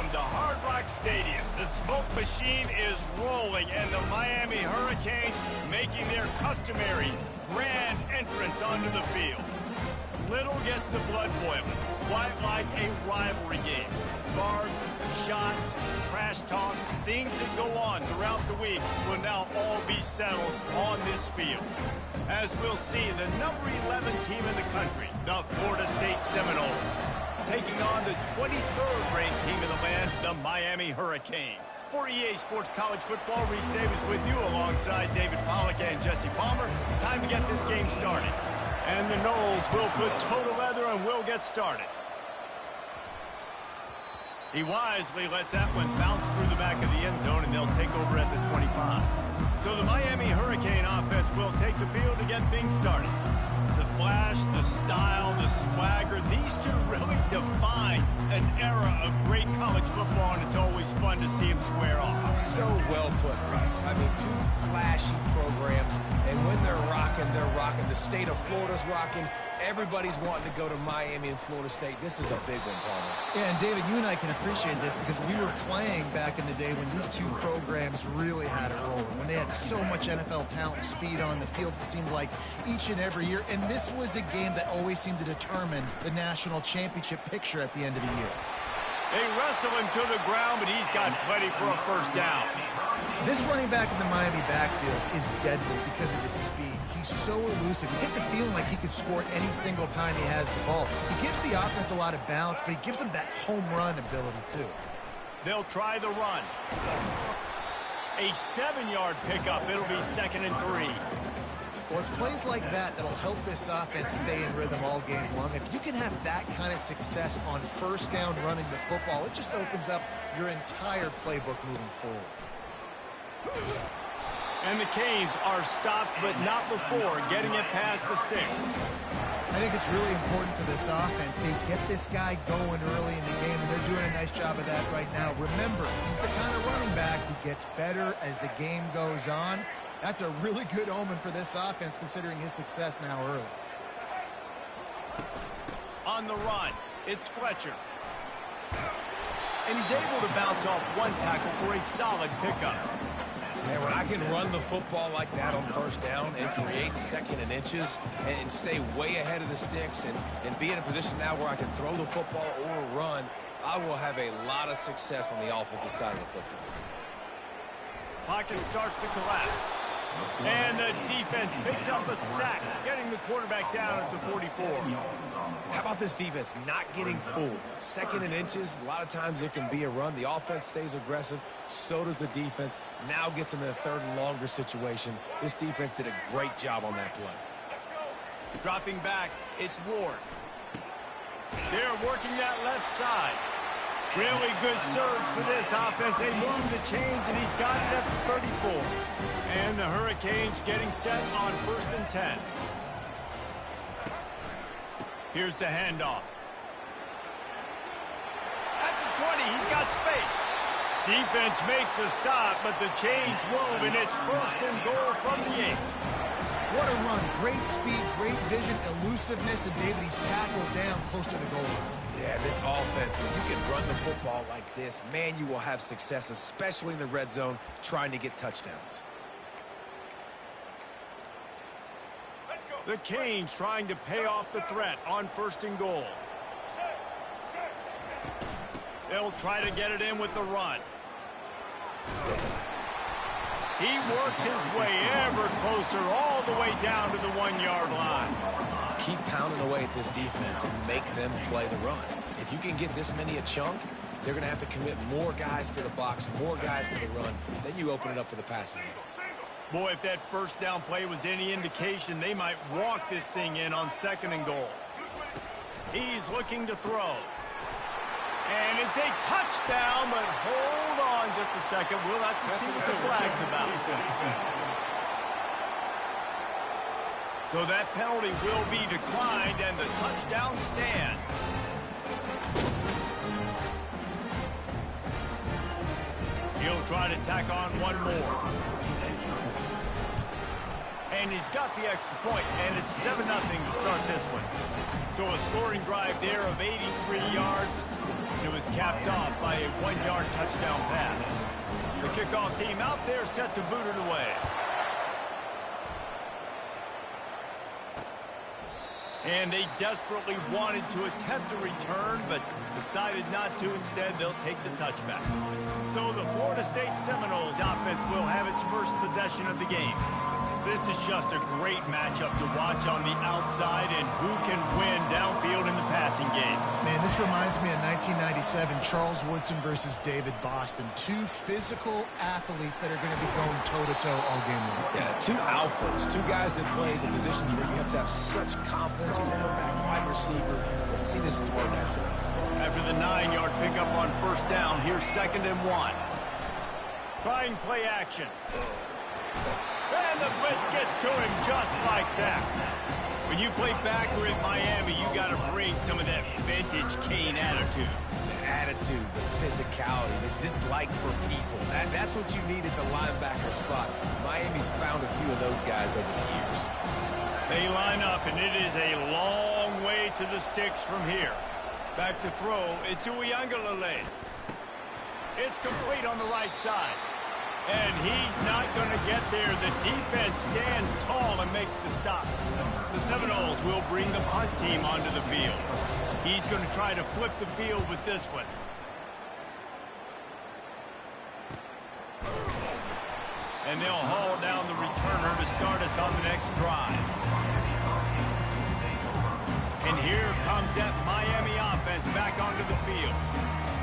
Welcome to Hard Rock Stadium. The smoke machine is rolling, and the Miami Hurricanes making their customary grand entrance onto the field. Little gets the blood boiling, quite like a rivalry game. Barbs, shots, trash talk, things that go on throughout the week will now all be settled on this field. As we'll see, the number 11 team in the country, the Florida State Seminoles, taking on the 23rd ranked team in the land, the Miami Hurricanes. For EA Sports College Football, Reese Davis with you alongside David Pollack and Jesse Palmer. Time to get this game started. And the Noles will put total leather and will get started. He wisely lets that one bounce through the back of the end zone, and they'll take over at the 25. So the Miami Hurricane offense will take the field to get things started. The flash, the style, the swagger, these two really define an era of great college football, and it's always fun to see them square off. So well put, Russ. I mean, two flashy programs, and when they're rocking, they're rocking. The state of Florida's rocking. Everybody's wanting to go to Miami and Florida State. This is a big one, Palmer. Yeah, and David, you and I can appreciate this because we were playing back in the day when these two programs really had it rolling, when they had so much NFL talent and speed on the field, it seemed like each and every year. And this was a game that always seemed to determine the national championship picture at the end of the year. They wrestle him to the ground, but he's got plenty for a first down. This running back in the Miami backfield is deadly because of his speed. He's so elusive. You get the feeling like he could score any single time he has the ball. He gives the offense a lot of balance, but he gives them that home run ability too. They'll try the run. A 7-yard pickup. It'll be 2nd and 3. Well, it's plays like that that'll help this offense stay in rhythm all game long. If you can have that kind of success on first down running the football, it just opens up your entire playbook moving forward. And the Canes are stopped, but not before getting it past the sticks. I think it's really important for this offense. They get this guy going early in the game, and they're doing a nice job of that right now. Remember, he's the kind of running back who gets better as the game goes on. That's a really good omen for this offense, considering his success now early. On the run, it's Fletcher. And he's able to bounce off one tackle for a solid pickup. Man, when I can run the football like that on first down and create 2nd and inches and stay way ahead of the sticks and be in a position now where I can throw the football or run, I will have a lot of success on the offensive side of the football. Pocket starts to collapse. And the defense picks up a sack, getting the quarterback down at the 44. How about this defense not getting fooled? 2nd and inches, a lot of times it can be a run. The offense stays aggressive, so does the defense. Now gets them in a 3rd and longer situation. This defense did a great job on that play. Dropping back, it's Ward. They're working that left side. Really good surge for this offense. They move the chains, and he's got it at the 34. And the Hurricanes getting set on 1st and 10. Here's the handoff. At the 20, he's got space. Defense makes a stop, but the chains move, and it's 1st and goal from the 8. What a run. Great speed, great vision, elusiveness, and David, he's tackled down close to the goal line. Yeah, this offense, when you can run the football like this, man, you will have success, especially in the red zone, trying to get touchdowns. The Canes trying to pay off the threat on 1st and goal. They'll try to get it in with the run. He works his way ever closer all the way down to the 1-yard line. Keep pounding away at this defense and make them play the run. If you can get this many a chunk, they're going to have to commit more guys to the box, more guys to the run. Then you open it up for the passing game. Boy, if that first down play was any indication, they might walk this thing in on 2nd and goal. He's looking to throw. And it's a touchdown, but hold on just a second. We'll have to see what the flag's about. So that penalty will be declined, and the touchdown stands. He'll try to tack on one more. And he's got the extra point, and it's 7-0 to start this one. So a scoring drive there of 83 yards. It was capped off by a 1-yard touchdown pass. The kickoff team out there set to boot it away. And they desperately wanted to attempt a return, but decided not to. Instead, they'll take the touchback. So the Florida State Seminoles offense will have its first possession of the game. This is just a great matchup to watch on the outside, and who can win downfield in the passing game. Man, this reminds me of 1997, Charles Woodson versus David Boston. Two physical athletes that are going to be going toe-to-toe all game long. Yeah, two alphas, two guys that play the positions where you have to have such confidence, cornerback, wide receiver. Let's see this throw down. After the 9-yard pickup on first down, here's 2nd and 1. Trying play action. And the blitz gets to him just like that. When you play backer at Miami, you got to bring some of that vintage Kane attitude. The attitude, the physicality, the dislike for people. That's what you need at the linebacker spot. Miami's found a few of those guys over the years. They line up, and it is a long way to the sticks from here. Back to throw, it's Uiagalelei. It's complete on the right side. And he's not going to get there. The defense stands tall and makes the stop. The Seminoles will bring the punt team onto the field. He's going to try to flip the field with this one. And they'll haul down the returner to start us on the next drive. And here comes that Miami offense back onto the field.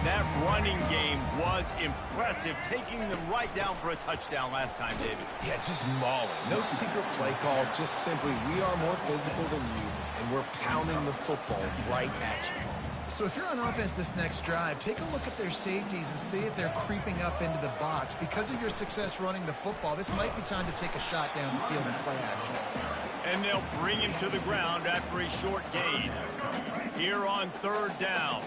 That running game was impressive, taking them right down for a touchdown last time, David. Yeah, just mauling. No secret play calls, just simply we are more physical than you, and we're pounding the football right at you. So if you're on offense this next drive, take a look at their safeties and see if they're creeping up into the box. Because of your success running the football, this might be time to take a shot down the field and play action. And they'll bring him to the ground after a short gain. Here on 3rd down.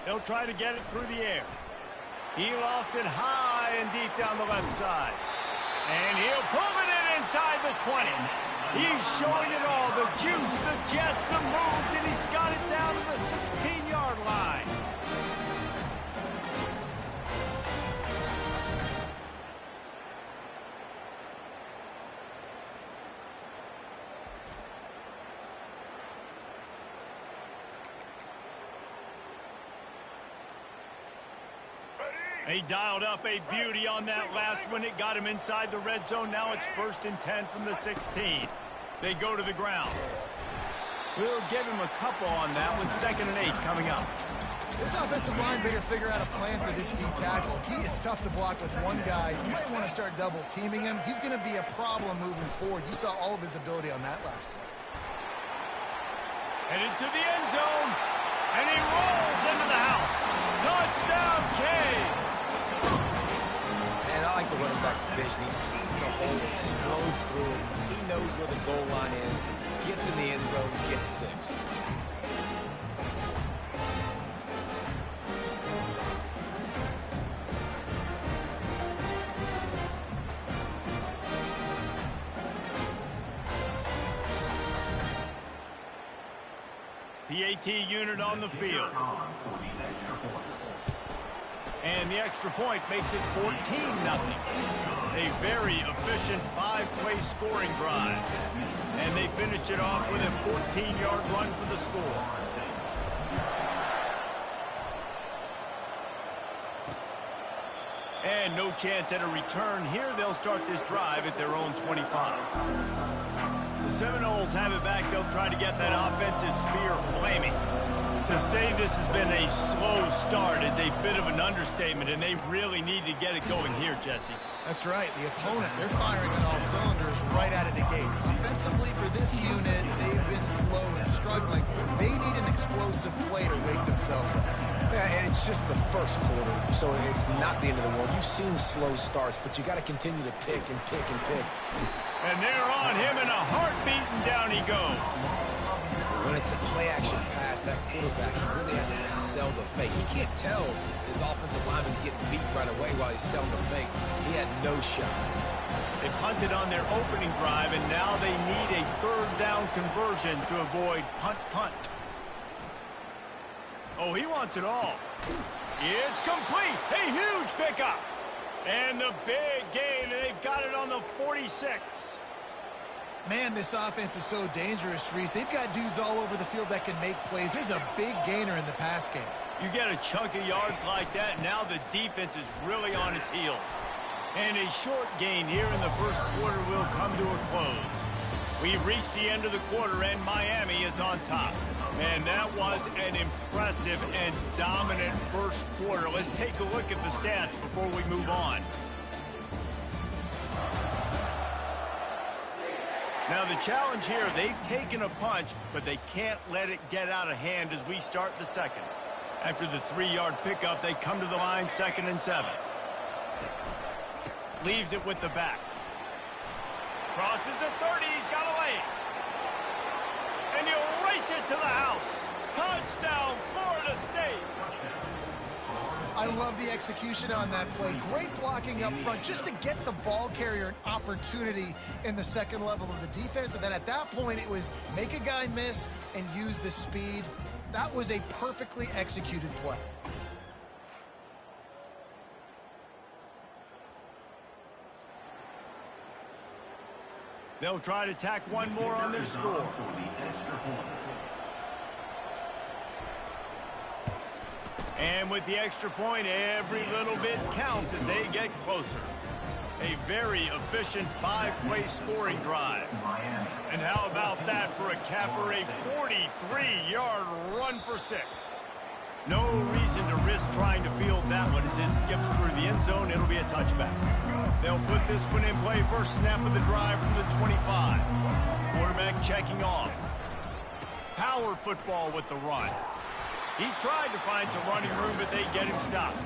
They'll try to get it through the air. He lofts it high and deep down the left side. And he'll pull it in inside the 20. He's showing it all. The juice, the jets, the moves, and he's got it down to the 16-yard line. He dialed up a beauty on that last one. It got him inside the red zone. Now it's 1st and 10 from the 16. They go to the ground. We'll give him a couple on that one. 2nd and 8 coming up. This offensive line better figure out a plan for this deep tackle. He is tough to block with one guy. You might want to start double teaming him. He's going to be a problem moving forward. You saw all of his ability on that last play. And into the end zone. And he rolls into the house. Touchdown, Canes. And I like the running back's vision. He sees the hole, explodes through it. He knows where the goal line is, gets in the end zone, gets 6. PAT unit on the field. And the extra point makes it 14-0. A very efficient 5-play scoring drive. And they finished it off with a 14-yard run for the score. And no chance at a return. Here they'll start this drive at their own 25. The Seminoles have it back. They'll try to get that offensive spear flaming. To say this has been a slow start is a bit of an understatement, and they really need to get it going here, Jesse. That's right. The opponent, they're firing on all cylinders right out of the gate. Offensively, for this unit, they've been slow and struggling. They need an explosive play to wake themselves up. Yeah, and it's just the first quarter, so it's not the end of the world. You've seen slow starts, but you got to continue to pick and pick and pick. And they're on him in a heartbeat, and down he goes. When it's a play-action pass, that quarterback, he really has to sell the fake. He can't tell his offensive lineman's getting beat right away while he's selling the fake. He had no shot. They punted on their opening drive, and now they need a third down conversion to avoid punt. Oh, he wants it all. It's complete. A huge pickup. And the big gain, and they've got it on the 46. Man, this offense is so dangerous, Reese. They've got dudes all over the field that can make plays. There's a big gainer in the pass game. You get a chunk of yards like that, now the defense is really on its heels. And a short gain here in the first quarter will come to a close. We've reached the end of the quarter, and Miami is on top. And that was an impressive and dominant first quarter. Let's take a look at the stats before we move on. Now the challenge here, they've taken a punch, but they can't let it get out of hand as we start the second. After the 3-yard pickup, they come to the line 2nd and 7. Leaves it with the back. Crosses the 30, he's got away. And he'll race it to the house. Touchdown, Florida State. I love the execution on that play. Great blocking up front just to get the ball carrier an opportunity in the second level of the defense. And then at that point, it was make a guy miss and use the speed. That was a perfectly executed play. They'll try to tack one more on their score. And with the extra point, every little bit counts as they get closer. A very efficient 5-play scoring drive. And how about that for a capper, a 43-yard run for 6. No reason to risk trying to field that one as it skips through the end zone. It'll be a touchback. They'll put this one in play. First snap of the drive from the 25. Quarterback checking off. Power football with the run. He tried to find some running room, but they get him stopped.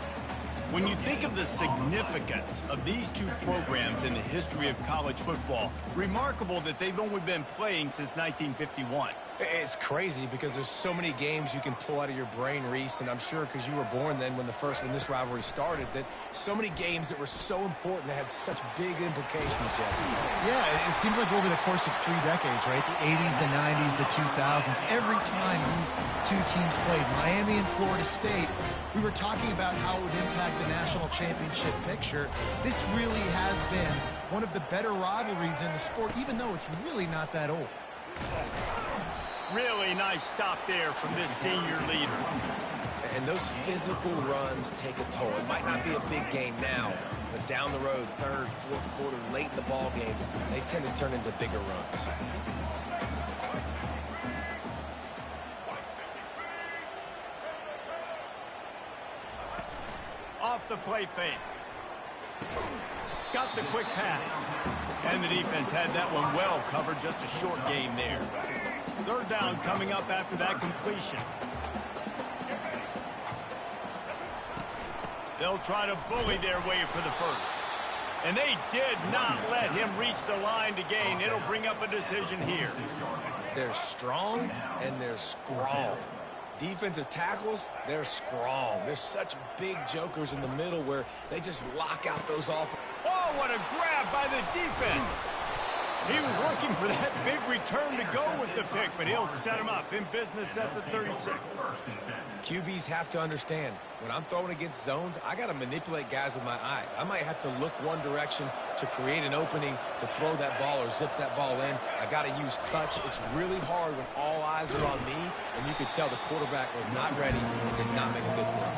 When you think of the significance of these two programs in the history of college football, remarkable that they've only been playing since 1951. It's crazy because there's so many games you can pull out of your brain, Reese, and I'm sure because you were born then when this rivalry started, that so many games that were so important that had such big implications, Jesse. Yeah, it seems like over the course of 3 decades, right? The 80s, the 90s, the 2000s, every time these two teams played, Miami and Florida State, we were talking about how it would impact the national championship picture. This really has been one of the better rivalries in the sport, even though it's really not that old. Really nice stop there from this senior leader. And those physical runs take a toll. It might not be a big game now, but down the road, 3rd, 4th quarter, late in the ball games, they tend to turn into bigger runs. Off the play fake. Got the quick pass. And the defense had that one well covered, just a short gain there. 3rd down coming up after that completion. They'll try to bully their way for the first. And they did not let him reach the line to gain. It'll bring up a decision here. They're strong and they're strong. Defensive tackles, they're strong. There's such big jokers in the middle where they just lock out those off. Oh, what a grab by the defense. He was looking for that big return to go with the pick, but he'll set him up in business at the 36. QBs have to understand, when I'm throwing against zones, I got to manipulate guys with my eyes. I might have to look one direction to create an opening to throw that ball or zip that ball in. I got to use touch. It's really hard when all eyes are on me, and you could tell the quarterback was not ready and did not make a good throw.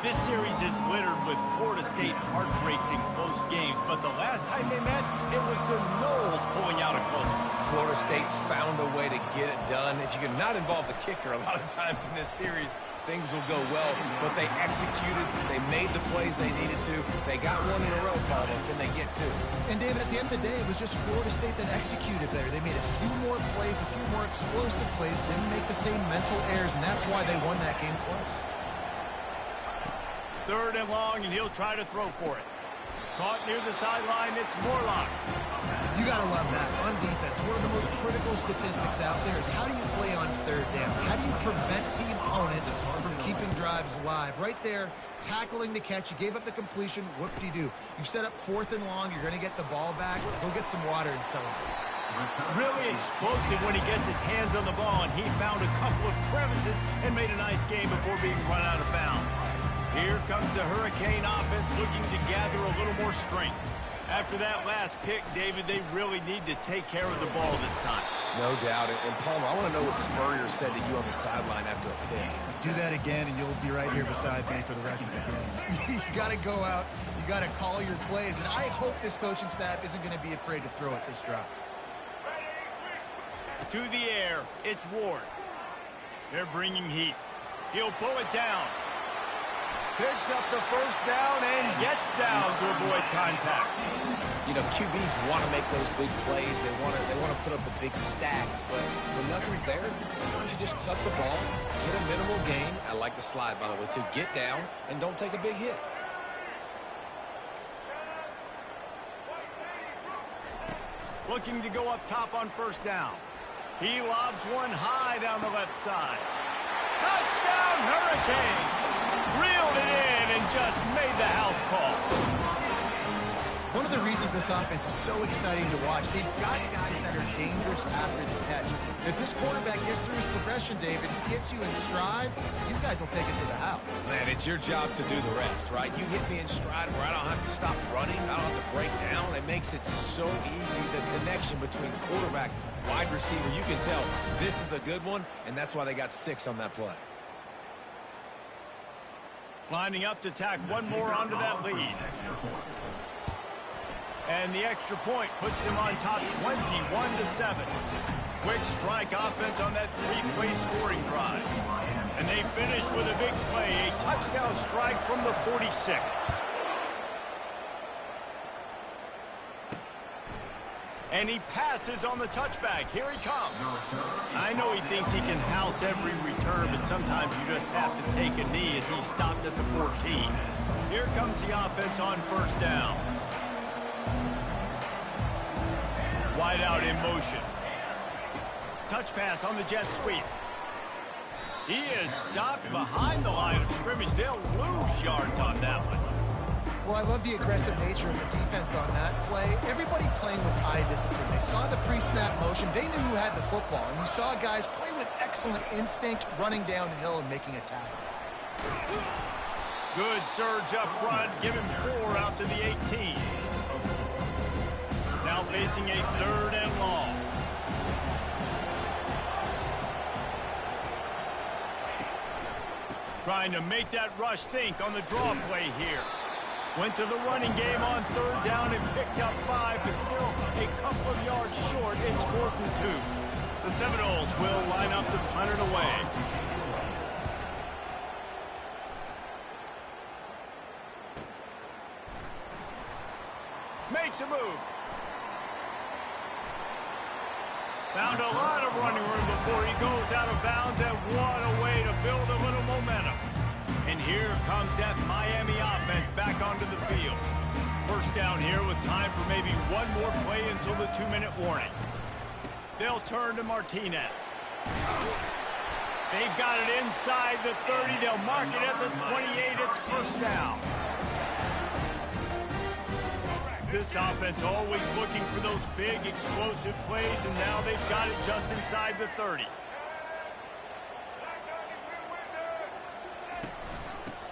This series is littered with Florida State heartbreaks in close games, but the last time they met, it was the Noles pulling out a close one. Florida State found a way to get it done. If you could not involve the kicker a lot of times in this series, things will go well, but they executed, they made the plays they needed to, they got one in a row, Paulo. Can they get 2? And David, at the end of the day, it was just Florida State that executed better. They made a few more plays, a few more explosive plays, didn't make the same mental errors, and that's why they won that game close. 3rd and long, and he'll try to throw for it. Caught near the sideline, it's Morlock. You got to love that. On defense, one of the most critical statistics out there is how do you play on 3rd down? How do you prevent the opponent from keeping drives alive? Right there, tackling the catch. You gave up the completion. Whoop-de-doo. You've set up 4th and long. You're going to get the ball back. Go get some water and celebrate. Really explosive when he gets his hands on the ball, and he found a couple of crevices and made a nice game before being run out of bounds. Here comes the Hurricane offense looking to gather a little more strength. After that last pick, David, they really need to take care of the ball this time. No doubt. And Palmer, I want to know what Spurrier said to you on the sideline after a pick. Do that again, and you'll be right here beside me for the rest of the game. You got to go out. You got to call your plays, and I hope this coaching staff isn't going to be afraid to throw at this drop. To the air, it's Ward. They're bringing heat. He'll pull it down. Picks up the 1st down and gets down to avoid contact. You know, QBs want to make those big plays. They want to put up the big stacks, but when nothing's there, sometimes you just tuck the ball, get a minimal gain. I like the slide, by the way, too. Get down and don't take a big hit. Looking to go up top on 1st down. He lobs one high down the left side. Touchdown, Hurricane! Reeled it in and just made the house call. One of the reasons this offense is so exciting to watch, they've got guys that are dangerous after the catch. If this quarterback gets through his progression, David, gets you in stride, these guys will take it to the house. Man, it's your job to do the rest, right? You hit me in stride where I don't have to stop running. I don't have to break down. It makes it so easy, the connection between quarterback, wide receiver. You can tell this is a good one, and that's why they got 6 on that play. Lining up to tack one more onto that lead. And the extra point puts them on top 21-7. Quick strike offense on that 3-play scoring drive. And they finish with a big play, a touchdown strike from the 46. And he passes on the touchback. Here he comes. I know he thinks he can house every return, but sometimes you just have to take a knee as he stopped at the 14. Here comes the offense on 1st down. Wide out in motion. Touch pass on the jet sweep. He is stopped behind the line of scrimmage. They'll lose yards on that one. Well, I love the aggressive nature of the defense on that play. Everybody playing with eye discipline. They saw the pre-snap motion. They knew who had the football. And you saw guys play with excellent instinct, running down the hill and making a tackle. Good surge up front. Give him 4 out to the 18. Now facing a 3rd and long. Trying to make that rush think on the draw play here. Went to the running game on 3rd down and picked up 5, but still a couple of yards short. It's 4th and 2. The Seminoles will line up to punt it away. Makes a move. Found a lot of running room before he goes out of bounds, and what a way to build a little momentum. And here comes that Miami offense back onto the field. 1st down here with time for maybe one more play until the 2-minute warning. They'll turn to Martinez. They've got it inside the 30. They'll mark it at the 28. It's 1st down. This offense always looking for those big, explosive plays, and now they've got it just inside the 30.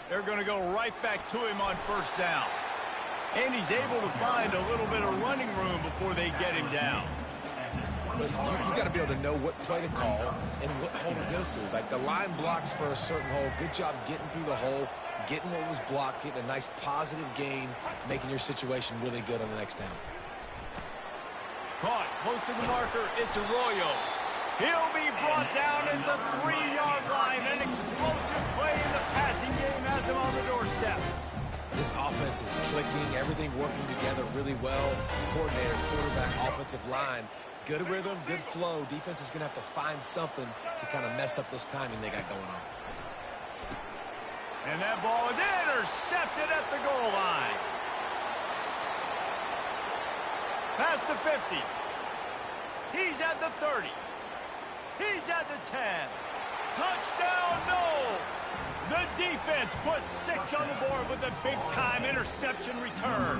They're going to go right back to him on 1st down. And he's able to find a little bit of running room before they get him down. Listen, you got to be able to know what play to call and what hole to go through. Like the line blocks for a certain hole. Good job getting through the hole, getting what was blocked, getting a nice positive gain, making your situation really good on the next down. Caught close to the marker. It's Arroyo. He'll be brought down at the 3-yard line. An explosive play in the passing game has him on the doorstep. This offense is clicking, everything working together really well. Coordinator, quarterback, offensive line. Good rhythm, good flow. Defense is going to have to find something to kind of mess up this timing they got going on. And that ball is intercepted at the goal line. Past the 50. He's at the 30. He's at the 10. Touchdown, Knowles! The defense puts 6 on the board with a big-time interception return.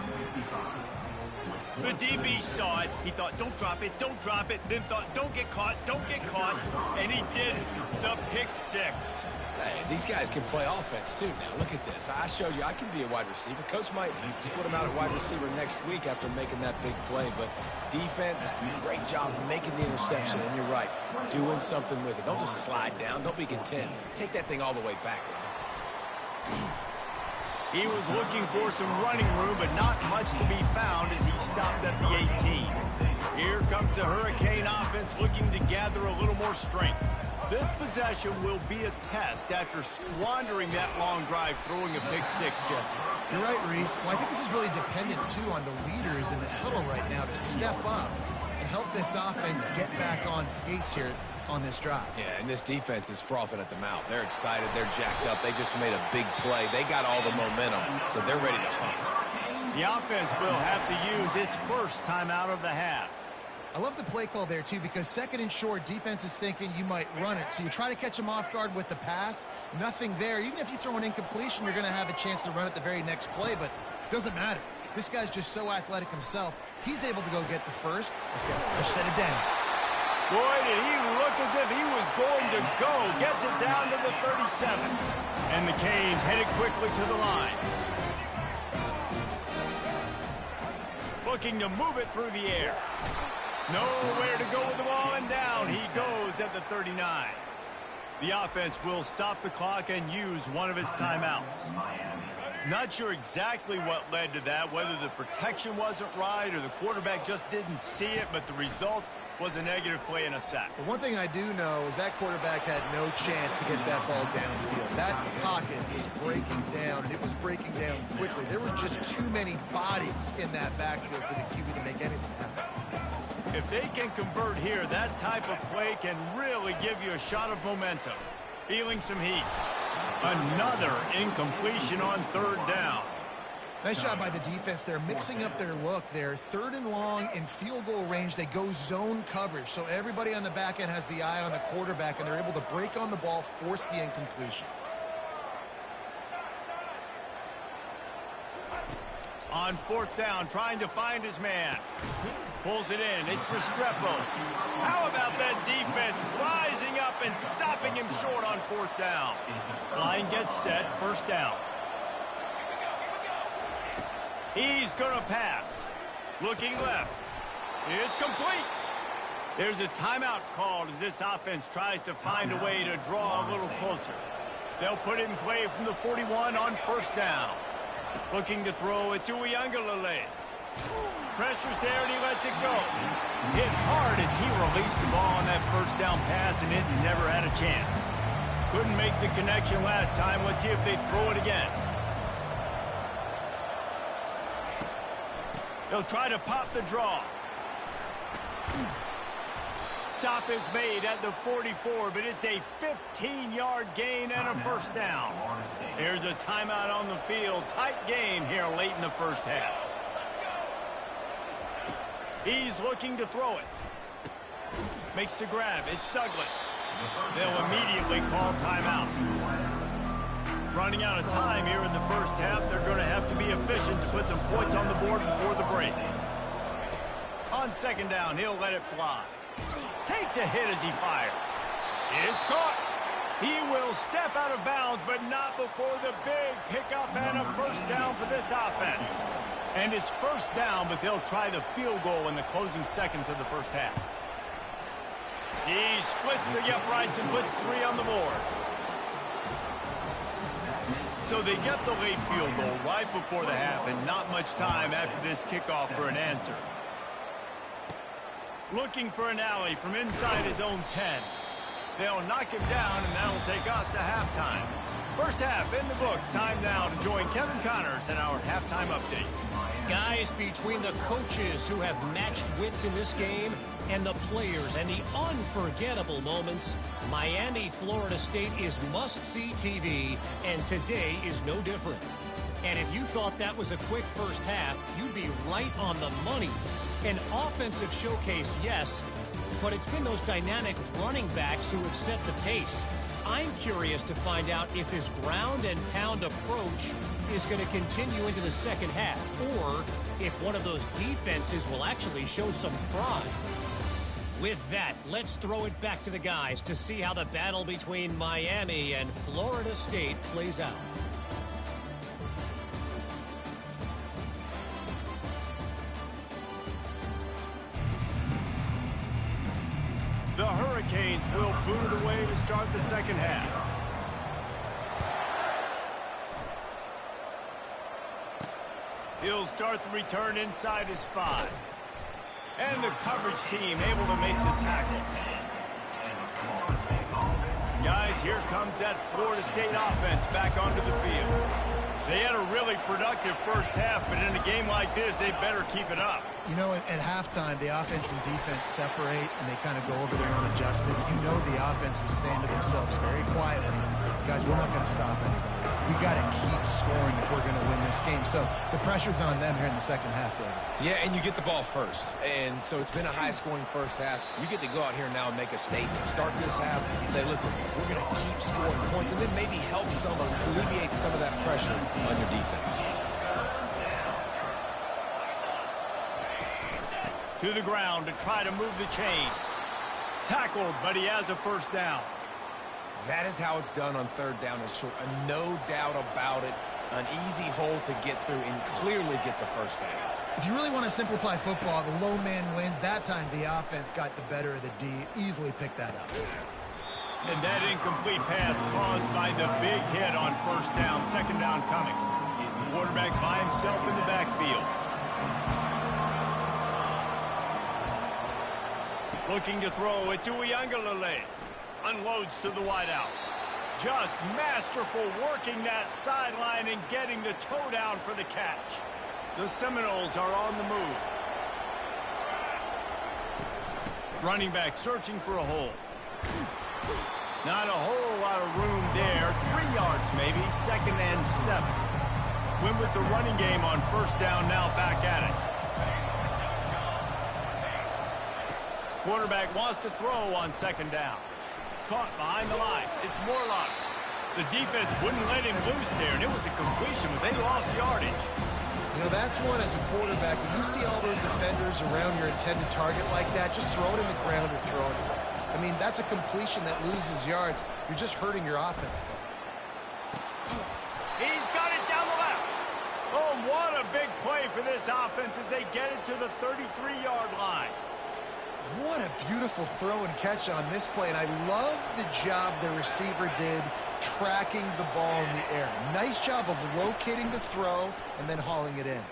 The DB saw it. He thought, don't drop it, don't drop it. Then thought, don't get caught, don't get caught. And he did the pick 6. Hey, these guys can play offense, too. Now, look at this. I showed you I can be a wide receiver. Coach might split him out at wide receiver next week after making that big play. But defense, great job making the interception. And you're right, doing something with it. Don't just slide down. Don't be content. Take that thing all the way back. He was looking for some running room, but not much to be found as he stopped at the 18. Here comes the Hurricane offense looking to gather a little more strength. This possession will be a test after squandering that long drive throwing a pick 6, Jesse. You're right, Reese. Well, I think this is really dependent, too, on the leaders in this huddle right now to step up and help this offense get back on pace here on this drive. Yeah, and this defense is frothing at the mouth. They're excited. They're jacked up. They just made a big play. They got all the momentum, so they're ready to hunt. The offense will have to use its first timeout of the half. I love the play call there, too, because second and short, defense is thinking you might run it. So you try to catch them off guard with the pass. Nothing there. Even if you throw an incompletion, you're going to have a chance to run it the very next play, but it doesn't matter. This guy's just so athletic himself. He's able to go get the first. Let's get a fresh set of downs. Boy, did he look as if he was going to go. Gets it down to the 37. And the Canes headed quickly to the line. Looking to move it through the air. Nowhere to go with the ball, and down he goes at the 39. The offense will stop the clock and use one of its timeouts. Not sure exactly what led to that, whether the protection wasn't right or the quarterback just didn't see it, but the result was a negative play and a sack. But one thing I do know is that quarterback had no chance to get that ball downfield. That pocket was breaking down, and it was breaking down quickly. There were just too many bodies in that backfield for the QB to make anything happen. If they can convert here, that type of play can really give you a shot of momentum. Feeling some heat. Another incompletion on third down. Nice job by the defense. They're mixing up their look there. Third and long in field goal range. They go zone coverage. So everybody on the back end has the eye on the quarterback, and they're able to break on the ball, force the incompletion. On fourth down, trying to find his man. Pulls it in. It's Restrepo. How about that defense rising up and stopping him short on fourth down? Line gets set. First down. He's going to pass. Looking left. It's complete. There's a timeout called as this offense tries to find a way to draw a little closer. They'll put it in play from the 41 on first down. Looking to throw it to Uiagalelei. Pressure's there, and he lets it go. Hit hard as he released the ball on that first down pass, and it never had a chance. Couldn't make the connection last time. Let's see if they throw it again. They'll try to pop the draw. Stop is made at the 44, but it's a 15-yard gain and a first down. There's a timeout on the field. Tight game here late in the first half. He's looking to throw it. Makes the grab. It's Douglas. They'll immediately call timeout. Running out of time here in the first half. They're going to have to be efficient to put some points on the board before the break. On second down, he'll let it fly. Takes a hit as he fires. It's caught. He will step out of bounds, but not before the big pickup and a first down for this offense. And it's first down, but they'll try the field goal in the closing seconds of the first half. He splits the uprights and puts 3 on the board. So they get the late field goal right before the half, and not much time after this kickoff for an answer. Looking for an alley from inside his own 10. They'll knock him down, and that'll take us to halftime. First half in the books. Time now to join Kevin Connors in our halftime update. Guys, between the coaches who have matched wits in this game and the players and the unforgettable moments, Miami, Florida State is must-see TV, and today is no different. And if you thought that was a quick first half, you'd be right on the money. An offensive showcase, yes, but it's been those dynamic running backs who have set the pace. I'm curious to find out if this ground and pound approach is going to continue into the second half, or if one of those defenses will actually show some pride. With that, let's throw it back to the guys to see how the battle between Miami and Florida State plays out. The Hurricanes will boot it away to start the second half. He'll start the return inside his 5. And the coverage team able to make the tackle. Guys, here comes that Florida State offense back onto the field. They had a really productive first half, but in a game like this, they better keep it up. You know, at halftime, the offense and defense separate, and they kind of go over their own adjustments. You know the offense was saying to themselves very quietly, guys, we're not going to stop anybody. We got to keep scoring if we're going to win this game. So the pressure's on them here in the second half, David. Yeah, and you get the ball first. And so it's been a high-scoring first half. You get to go out here now and make a statement. Start this half, say, listen, we're going to keep scoring points, and then maybe help some or alleviate some of that pressure on your defense. To the ground to try to move the chains. Tackled, but he has a first down. That is how it's done on third down and short. No doubt about it. An easy hole to get through and clearly get the first down. If you really want to simplify football, the low man wins. That time the offense got the better of the D. Easily picked that up. And that incomplete pass caused by the big hit on first down. Second down coming. Quarterback by himself in the backfield. Looking to throw it to Uiagalelei. Unloads to the wideout. Just masterful working that sideline and getting the toe down for the catch. The Seminoles are on the move. Running back searching for a hole. Not a whole lot of room there. 3 yards maybe. Second and 7. Went with the running game on first down, now back at it. Quarterback wants to throw on second down. Caught behind the line. It's Morlock. The defense wouldn't let him loose there, and it was a completion, but they lost yardage. You know, that's one as a quarterback. When you see all those defenders around your intended target like that, just throw it in the ground or throw it away. I mean, that's a completion that loses yards. You're just hurting your offense there. He's got it down the left. Oh, what a big play for this offense as they get it to the 33-yard line. What a beautiful throw and catch on this play, and I love the job the receiver did tracking the ball in the air. Nice job of locating the throw and then hauling it in.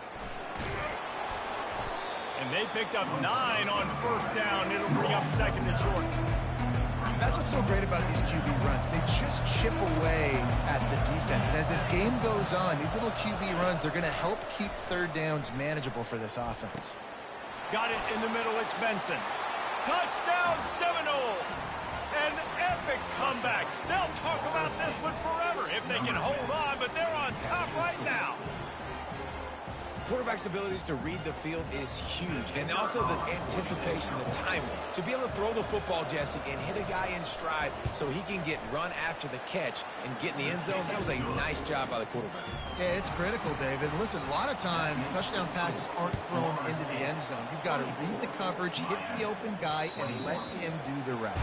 And they picked up 9 on first down. It'll bring up second and short. That's what's so great about these QB runs. They just chip away at the defense, and as this game goes on, these little QB runs, they're going to help keep third downs manageable for this offense. Got it in the middle. It's Benson. Touchdown Seminoles! An epic comeback. They'll talk about this one forever if they can hold on, but they're on top right now. Quarterback's abilities to read the field is huge, and also the anticipation, the timing. To be able to throw the football, Jesse, and hit a guy in stride so he can get run after the catch and get in the end zone, that was a nice job by the quarterback. Yeah, it's critical, David. Listen, a lot of times touchdown passes aren't thrown into the end zone. You've got to read the coverage, hit the open guy, and let him do the rest.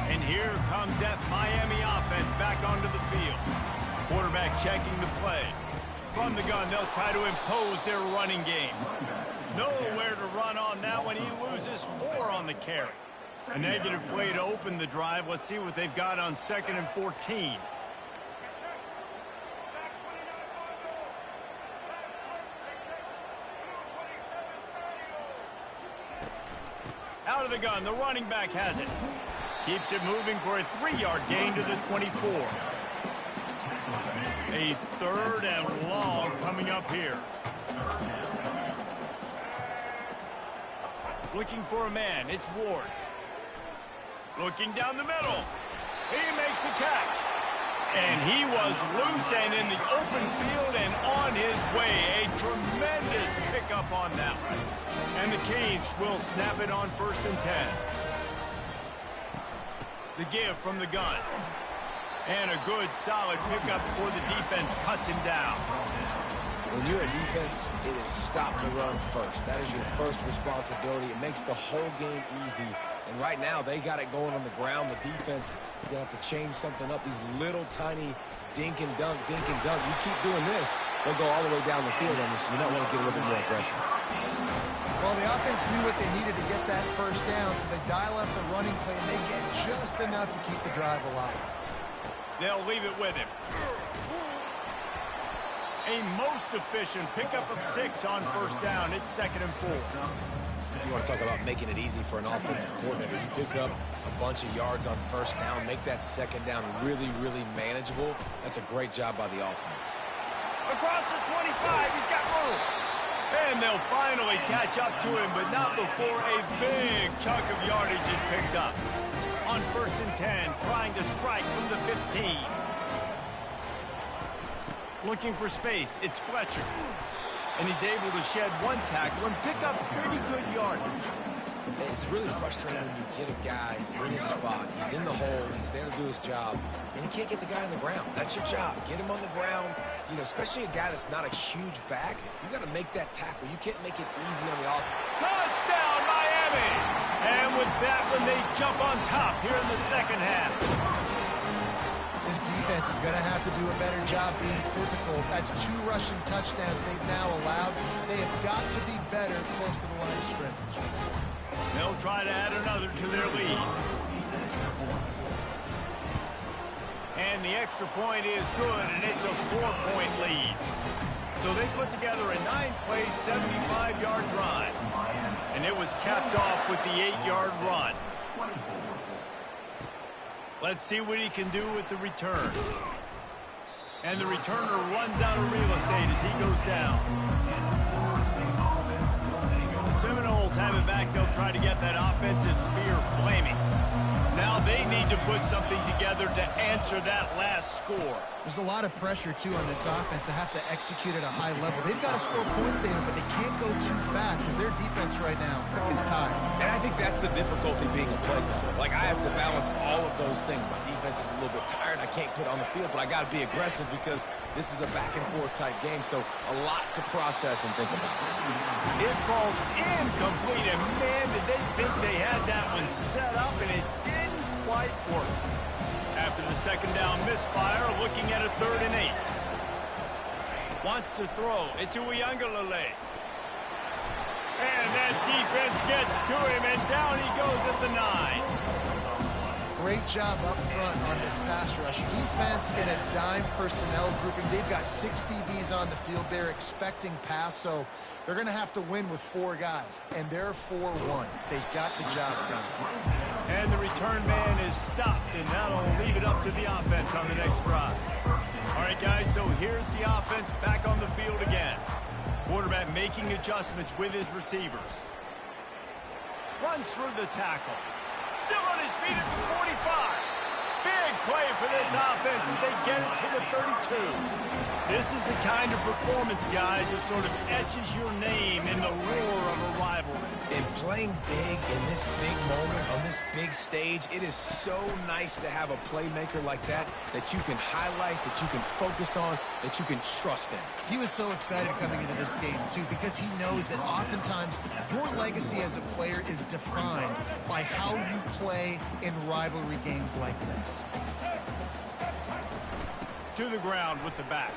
And here comes that Miami offense back onto the field. Quarterback checking the play. From the gun, they'll try to impose their running game. Nowhere to run on that one. He loses 4 on the carry. A negative play to open the drive. Let's see what they've got on 2nd and 14. Out of the gun, the running back has it. Keeps it moving for a 3-yard gain to the 24. A 3rd and long coming up here. Looking for a man. It's Ward. Looking down the middle. He makes the catch. And he was loose and in the open field and on his way. A tremendous pickup on that one. And the Canes will snap it on 1st and 10. The give from the gun. And a good, solid pickup before the defense cuts him down. When you're a defense, it is stop the run first. That is your first responsibility. It makes the whole game easy. And right now, they got it going on the ground. The defense is going to have to change something up. These little tiny dink and dunk, dink and dunk. You keep doing this, they'll go all the way down the field on this. So you might want to get a little bit more aggressive. Well, the offense knew what they needed to get that 1st down, so they dial up the running play, and they get just enough to keep the drive alive. They'll leave it with him. A most efficient pickup of 6 on 1st down. It's 2nd and 4. You want to talk about making it easy for an offensive coordinator. You pick up a bunch of yards on 1st down, make that 2nd down really, really manageable. That's a great job by the offense. Across the 25, he's got room. And they'll finally catch up to him, but not before a big chunk of yardage is picked up. On 1st and 10, trying to strike from the 15. Looking for space, it's Fletcher. And he's able to shed 1 tackle and pick up pretty good yardage. It's really frustrating when you get a guy in his spot. He's in the hole. He's there to do his job. And you can't get the guy on the ground. That's your job. Get him on the ground. You know, especially a guy that's not a huge back. You got to make that tackle. You can't make it easy on the offense. Touchdown, Miami! And with that one, they jump on top here in the 2nd half. This defense is going to have to do a better job being physical. That's 2 rushing touchdowns they've now allowed. They have got to be better close to the line of scrimmage. They'll try to add another to their lead. And the extra point is good, and it's a 4-point lead. So they put together a 9-play, 75-yard drive. And it was capped off with the 8-yard run. Let's see what he can do with the return. And the returner runs out of real estate as he goes down. The Seminoles have it back. They'll try to get that offensive spear flaming. Now they need to put something together to answer that last score. There's a lot of pressure, too, on this offense to have to execute at a high level. They've got to score points, David, but they can't go too fast because their defense right now is tired. And I think that's the difficulty being a play caller. Like, I have to balance all of those things. My defense is a little bit tired. I can't put on the field, but I got to be aggressive because this is a back-and-forth type game, so a lot to process and think about. It falls incomplete, and man, did they think they had that one set up, and it didn't quite work. After the 2nd down misfire, looking at a 3rd and 8. Wants to throw. It's Uiagalelei. And that defense gets to him, and down he goes at the 9. Great job up front on this pass rush. Defense in a dime personnel grouping. They've got 6 DBs on the field. They're expecting pass, so they're going to have to win with 4 guys, and they're 4-1. They got the job done. And the return man is stopped, and that'll leave it up to the offense on the next drive. All right, guys, so here's the offense back on the field again. Quarterback making adjustments with his receivers. Runs through the tackle. Still on his feet at the 45. Big play for this offense as they get it to the 32. This is the kind of performance, guys, that sort of etches your name in the roar of a rivalry. And playing big in this big moment, on this big stage, it is so nice to have a playmaker like that that you can highlight, that you can focus on, that you can trust in. He was so excited coming into this game, too, because he knows that oftentimes your legacy as a player is defined by how you play in rivalry games like this. To the ground with the back.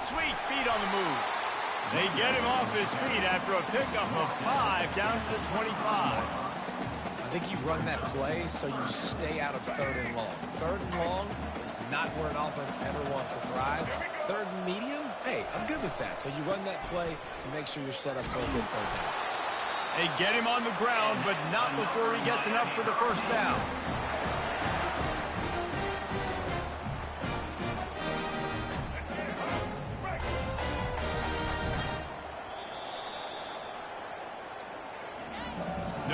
Sweet feet on the move. They get him off his feet after a pickup of 5 down to the 25. I think you run that play so you stay out of 3rd and long. 3rd and long is not where an offense ever wants to thrive. 3rd and medium, hey, I'm good with that. So you run that play to make sure you're set up for a good 3rd down. They get him on the ground, but not before he gets enough for the 1st down.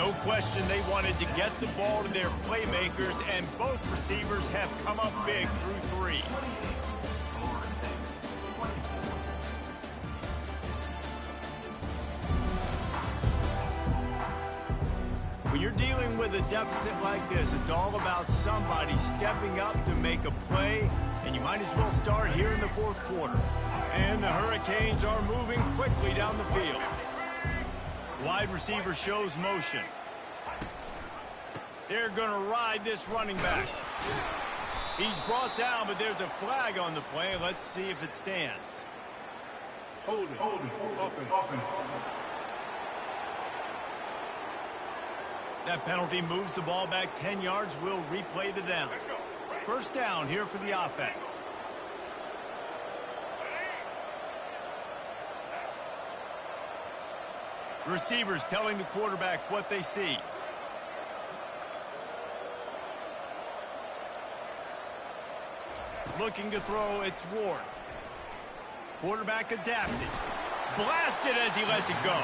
No question they wanted to get the ball to their playmakers, and both receivers have come up big through 3. When you're dealing with a deficit like this, it's all about somebody stepping up to make a play, and you might as well start here in the 4th quarter. And the Hurricanes are moving quickly down the field. Wide receiver shows motion. They're going to ride this running back. He's brought down, but there's a flag on the play. Let's see if it stands. Hold it. Offense. That penalty moves the ball back 10 yards. We'll replay the down. First down here for the offense. Receivers telling the quarterback what they see. Looking to throw, it's Ward. Quarterback adapted. Blasted as he lets it go.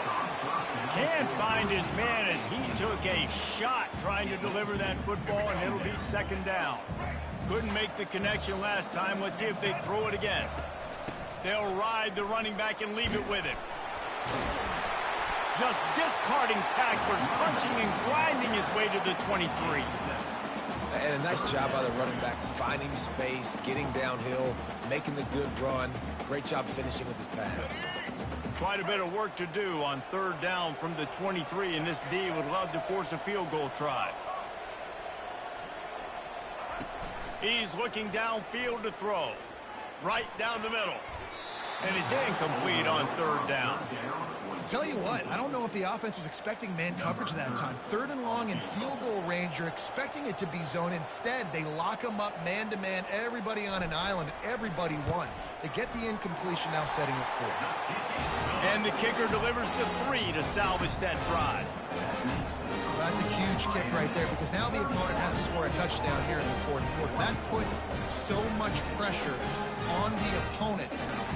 Can't find his man as he took a shot trying to deliver that football, and it'll be 2nd down. Couldn't make the connection last time. Let's see if they throw it again. They'll ride the running back and leave it with him. Just discarding tacklers, punching and grinding his way to the 23. And a nice job by the running back, finding space, getting downhill, making the good run. Great job finishing with his pads. Quite a bit of work to do on 3rd down from the 23, and this D would love to force a field goal try. He's looking downfield to throw. Right down the middle. And it's incomplete on 3rd down. Tell you what, I don't know if the offense was expecting man coverage that time. 3rd and long in field goal range, you're expecting it to be zone. Instead, they lock them up man-to-man, everybody on an island, everybody won. They get the incompletion, now setting up 4. And the kicker delivers the 3 to salvage that drive. Well, that's a huge kick right there, because now the opponent has to score a touchdown here in the 4th quarter. That put so much pressure on the opponent.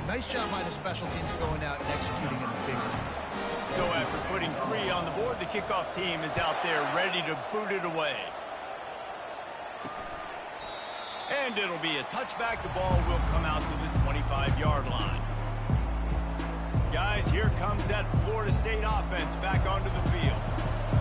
Nice job by the special teams going out and executing in the big one. So after putting 3 on the board, the kickoff team is out there ready to boot it away. And it'll be a touchback. The ball will come out to the 25-yard line. Guys, here comes that Florida State offense back onto the field.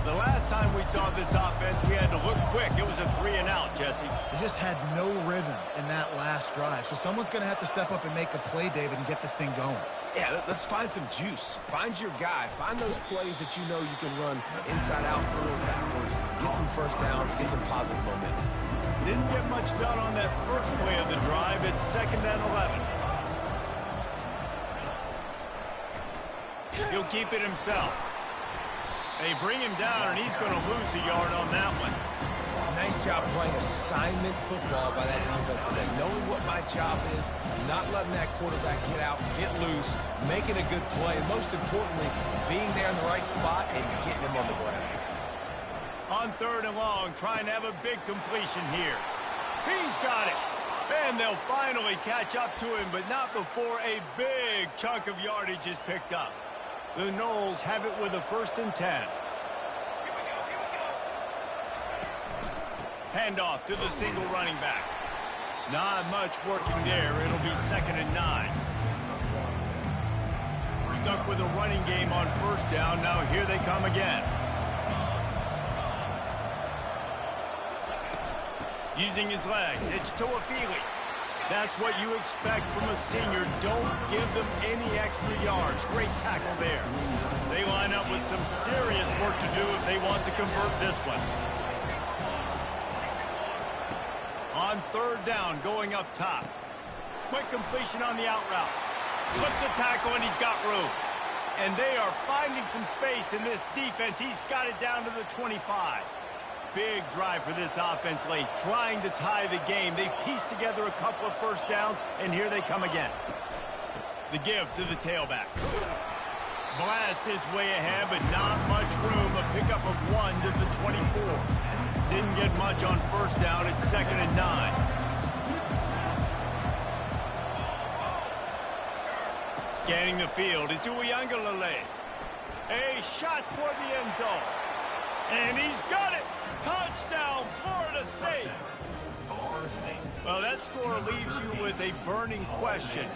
The last time we saw this offense, we had to look quick. It was a 3-and-out, Jesse. They just had no rhythm in that last drive. So someone's going to have to step up and make a play, David, and get this thing going. Yeah, let's find some juice. Find your guy. Find those plays that you know you can run inside out, forward, backwards. Get some first downs. Get some positive momentum. Didn't get much done on that first play of the drive. It's 2nd and 11. He'll keep it himself. They bring him down, and he's going to lose a yard on that one. Nice job playing assignment football by that defense today. Knowing what my job is, not letting that quarterback get out, get loose, making a good play, and most importantly, being there in the right spot and getting him on the ground. On 3rd and long, trying to have a big completion here. He's got it. And they'll finally catch up to him, but not before a big chunk of yardage is picked up. The Noles have it with a 1st and 10. Handoff to the single running back. Not much working there. It'll be 2nd and 9. Stuck with a running game on 1st down. Now here they come again. Using his legs. It's Toafili. That's what you expect from a senior. Don't give them any extra yards. Great tackle there. They line up with some serious work to do if they want to convert this one. On 3rd down, going up top. Quick completion on the out route. Slips a tackle, and he's got room. And they are finding some space in this defense. He's got it down to the 25. Big drive for this offense late, trying to tie the game. They pieced together a couple of first downs, and here they come again. The give to the tailback. Blast his way ahead, but not much room. A pickup of 1 to the 24. Didn't get much on 1st down. It's 2nd and 9. Scanning the field, it's Uiagalelei. A shot toward the end zone. And he's got it. Touchdown, Florida State. Well, that score leaves you with a burning question.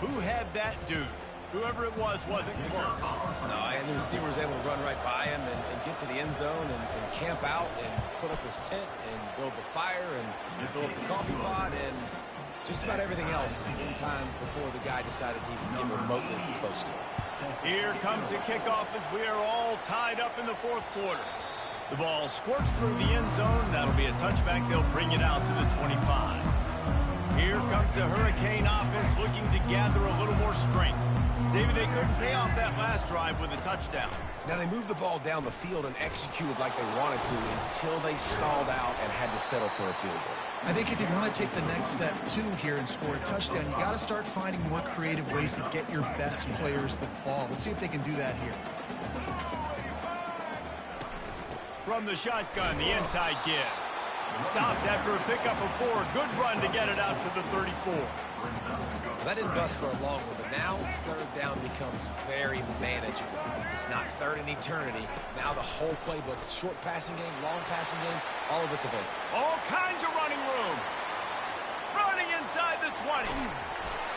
Who had that dude? Whoever it was wasn't close. No, and the receiver was able to run right by him and get to the end zone and camp out and put up his tent and build the fire and fill up the coffee pot and just about everything else in time before the guy decided to even get remotely close to him. Here comes the kickoff as we are all tied up in the fourth quarter. The ball squirts through the end zone. That'll be a touchback. They'll bring it out to the 25. Here comes the Hurricane offense looking to gather a little more strength. David, they couldn't pay off that last drive with a touchdown. Now, they moved the ball down the field and executed like they wanted to until they stalled out and had to settle for a field goal. I think if you want to take the next step, too, here and score a touchdown, you got to start finding more creative ways to get your best players the ball. Let's see if they can do that here. From the shotgun, the inside give. Stopped after a pickup of 4. Good run to get it out to the 34. That didn't bust for a long one, but now third down becomes very manageable. It's not third in eternity. Now the whole playbook, short passing game, long passing game, all of it's available. All kinds of running room. Running inside the 20.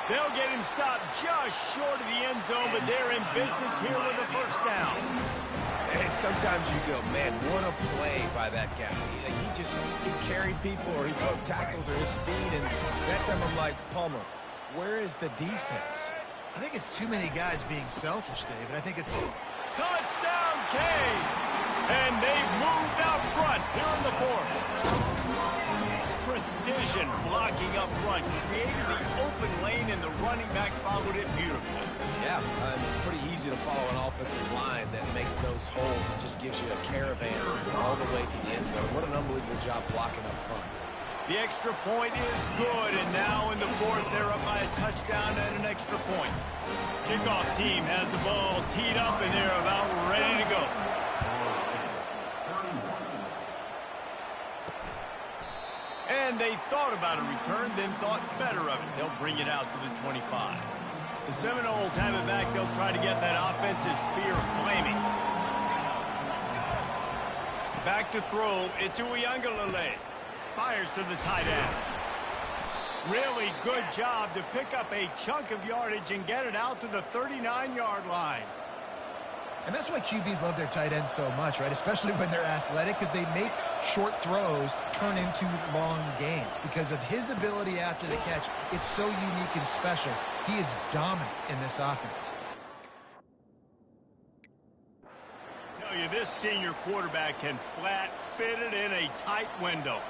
They'll get him stopped just short of the end zone, but they're in business here with a first down. And sometimes you go, man, what a play by that guy. He carried people or he broke tackles or his speed, and that time I'm like, Palmer, where is the defense? I think it's too many guys being selfish, David. I think it's... Touchdown, Canes! And they've moved out front here in the fourth. Precision blocking up front, created the open lane, and the running back followed it beautifully. Yeah, it's pretty easy to follow an offensive line that makes those holes and just gives you a caravan all the way to the end zone. What an unbelievable job blocking up front. The extra point is good, and now in the fourth, they're up by a touchdown and an extra point. Kickoff team has the ball teed up, and they're about ready to go. And they thought about a return, then thought better of it. They'll bring it out to the 25. The Seminoles have it back. They'll try to get that offensive spear flaming. Back to throw. It's Uiagalelei. Fires to the tight end. Really good job to pick up a chunk of yardage and get it out to the 39-yard line. And that's why QBs love their tight ends so much, right? Especially when they're athletic, because they make short throws turn into long gains. Because of his ability after the catch, it's so unique and special. He is dominant in this offense. Tell you, this senior quarterback can flat fit it in a tight window.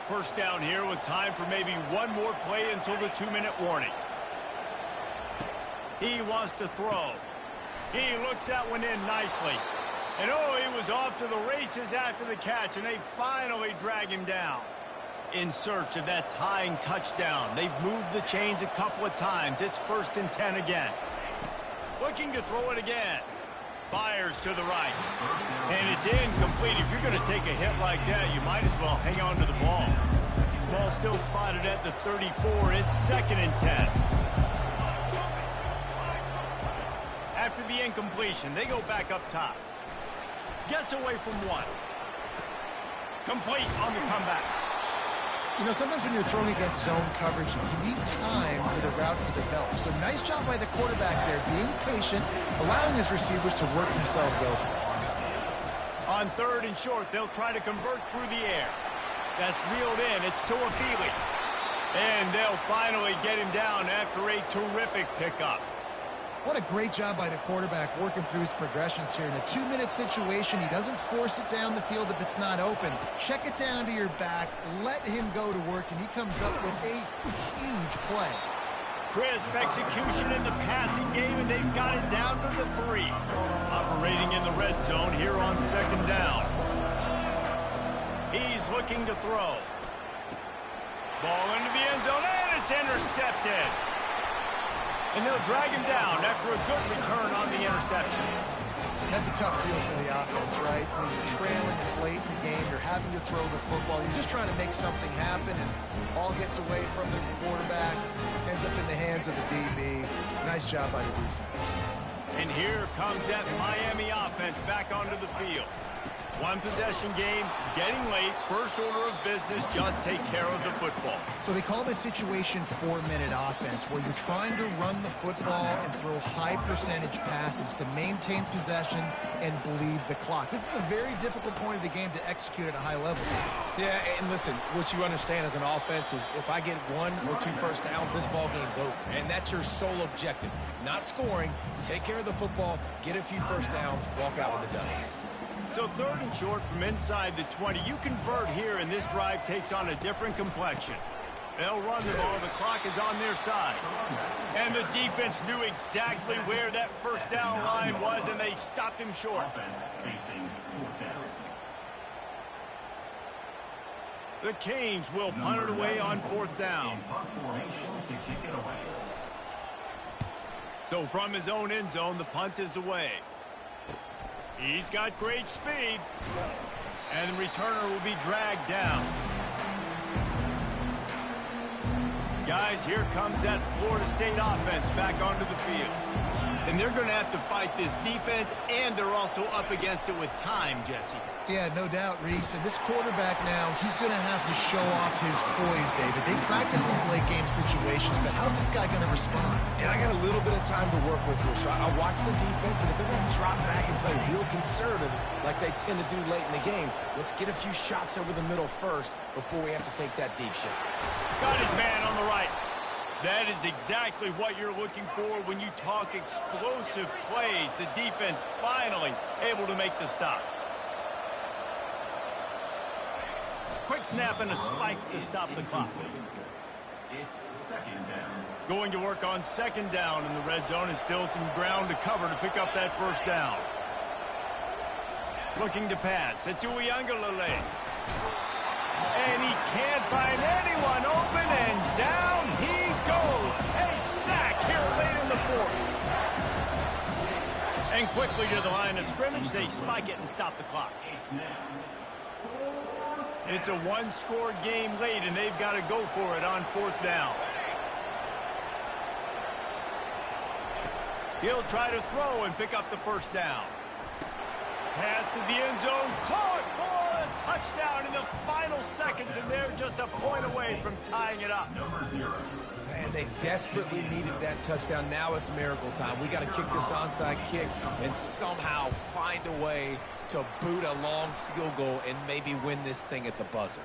First down here with time for maybe one more play until the 2-minute warning. He wants to throw. He looks that one in nicely. And oh, he was off to the races after the catch, and they finally drag him down. In search of that tying touchdown. They've moved the chains a couple of times. It's 1st and 10 again. Looking to throw it again. Fires to the right. And it's incomplete. If you're going to take a hit like that, you might as well hang on to the ball. Ball still spotted at the 34. It's 2nd and 10. After the incompletion, they go back up top. Gets away from one. Complete on the comeback. You know, sometimes when you're throwing against zone coverage, you need time for the routes to develop. So nice job by the quarterback there, being patient, allowing his receivers to work themselves open. On 3rd and short, they'll try to convert through the air. That's reeled in. It's Tuafili. And they'll finally get him down after a terrific pickup. What a great job by the quarterback working through his progressions here. In a 2-minute situation, he doesn't force it down the field if it's not open. Check it down to your back, let him go to work, and he comes up with a huge play. Crisp execution in the passing game, and they've got it down to the 3. Operating in the red zone here on 2nd down. He's looking to throw. Ball into the end zone, and it's intercepted. And they'll drag him down after a good return on the interception. That's a tough deal for the offense, right? When you're trailing, it's late in the game, you're having to throw the football. You're just trying to make something happen, and ball gets away from the quarterback, ends up in the hands of the DB. Nice job by the defense. And here comes that Miami offense back onto the field. One possession game, getting late, first order of business, just take care of the football. So they call this situation 4-minute offense, where you're trying to run the football and throw high percentage passes to maintain possession and bleed the clock. This is a very difficult point of the game to execute at a high level. Yeah, and listen, what you understand as an offense is if I get 1 or 2 first downs, this ball game's over. And that's your sole objective. Not scoring, take care of the football, get a few first downs, walk out with a dub. So 3rd and short from inside the 20. You convert here, and this drive takes on a different complexion. They'll run the ball. The clock is on their side. And the defense knew exactly where that first down line was, and they stopped him short. The Canes will punt it away on 4th down. So from his own end zone, the punt is away. He's got great speed. And the returner will be dragged down. Guys, here comes that Florida State offense back onto the field. And they're going to have to fight this defense, and they're also up against it with time, Jesse. Yeah, no doubt, Reese. And this quarterback now, he's going to have to show off his poise, David. They practice these late-game situations, but how's this guy going to respond? And I got a little bit of time to work with here, so I'll watch the defense, and if they're going to drop back and play real conservative like they tend to do late in the game, let's get a few shots over the middle first before we have to take that deep shot. Got his man on the right. That is exactly what you're looking for when you talk explosive plays. The defense finally able to make the stop. Quick snap and a spike to stop the clock. It's 2nd down. Going to work on 2nd down in the red zone, and still some ground to cover to pick up that first down. Looking to pass. It's Uiagalelei. And he can't find anyone open, and down he goes. A sack here late in the 4th. And quickly to the line of scrimmage, they spike it and stop the clock. It's a one-score game late, and they've got to go for it on 4th down. He'll try to throw and pick up the first down. Pass to the end zone, caught for a touchdown in the final seconds, and they're just a point away from tying it up. Number 0. And they desperately needed that touchdown. Now it's miracle time. We got to kick this onside kick and somehow find a way to boot a long field goal and maybe win this thing at the buzzer.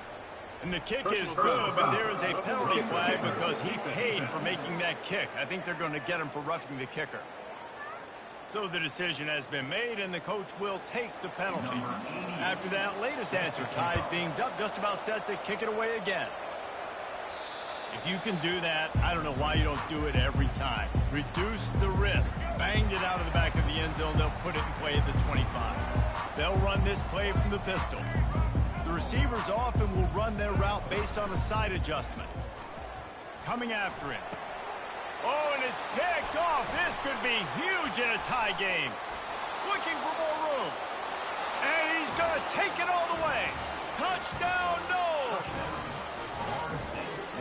And the kick is good, but there is a penalty flag because he paid for making that kick. I think they're going to get him for roughing the kicker. So the decision has been made, and the coach will take the penalty. After that latest answer tied things up, just about set to kick it away again. If you can do that, I don't know why you don't do it every time. Reduce the risk. Banged it out of the back of the end zone. They'll put it in play at the 25. They'll run this play from the pistol. The receivers often will run their route based on a side adjustment. Coming after him. Oh, and it's picked off. This could be huge in a tie game. Looking for more room. And he's going to take it all the way. Touchdown, no!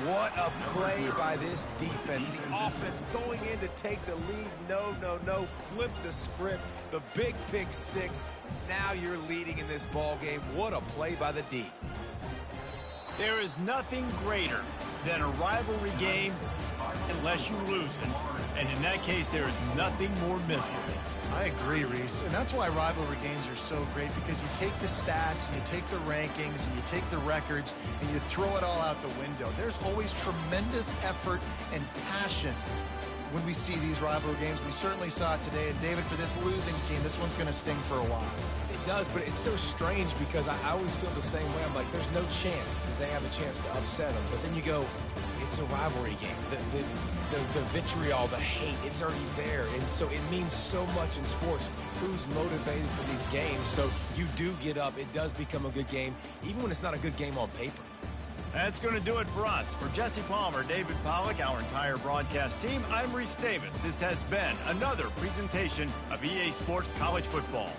What a play by this defense. The offense going in to take the lead. No, no, no. Flip the script. The big pick 6. Now you're leading in this ball game. What a play by the D. There is nothing greater than a rivalry game unless you lose it. And in that case, there is nothing more miserable. I agree, Reese. And that's why rivalry games are so great, because you take the stats and you take the rankings and you take the records and you throw it all out the window. There's always tremendous effort and passion when we see these rivalry games. We certainly saw it today. And David, for this losing team, this one's going to sting for a while. It does, but it's so strange because I always feel the same way. I'm like, there's no chance that they have a chance to upset them. But then you go, it's a rivalry game. The vitriol, the hate, it's already there. And so it means so much in sports. Who's motivated for these games? So you do get up. It does become a good game, even when it's not a good game on paper. That's going to do it for us. For Jesse Palmer, David Pollack, our entire broadcast team, I'm Reese Davis. This has been another presentation of EA Sports College Football.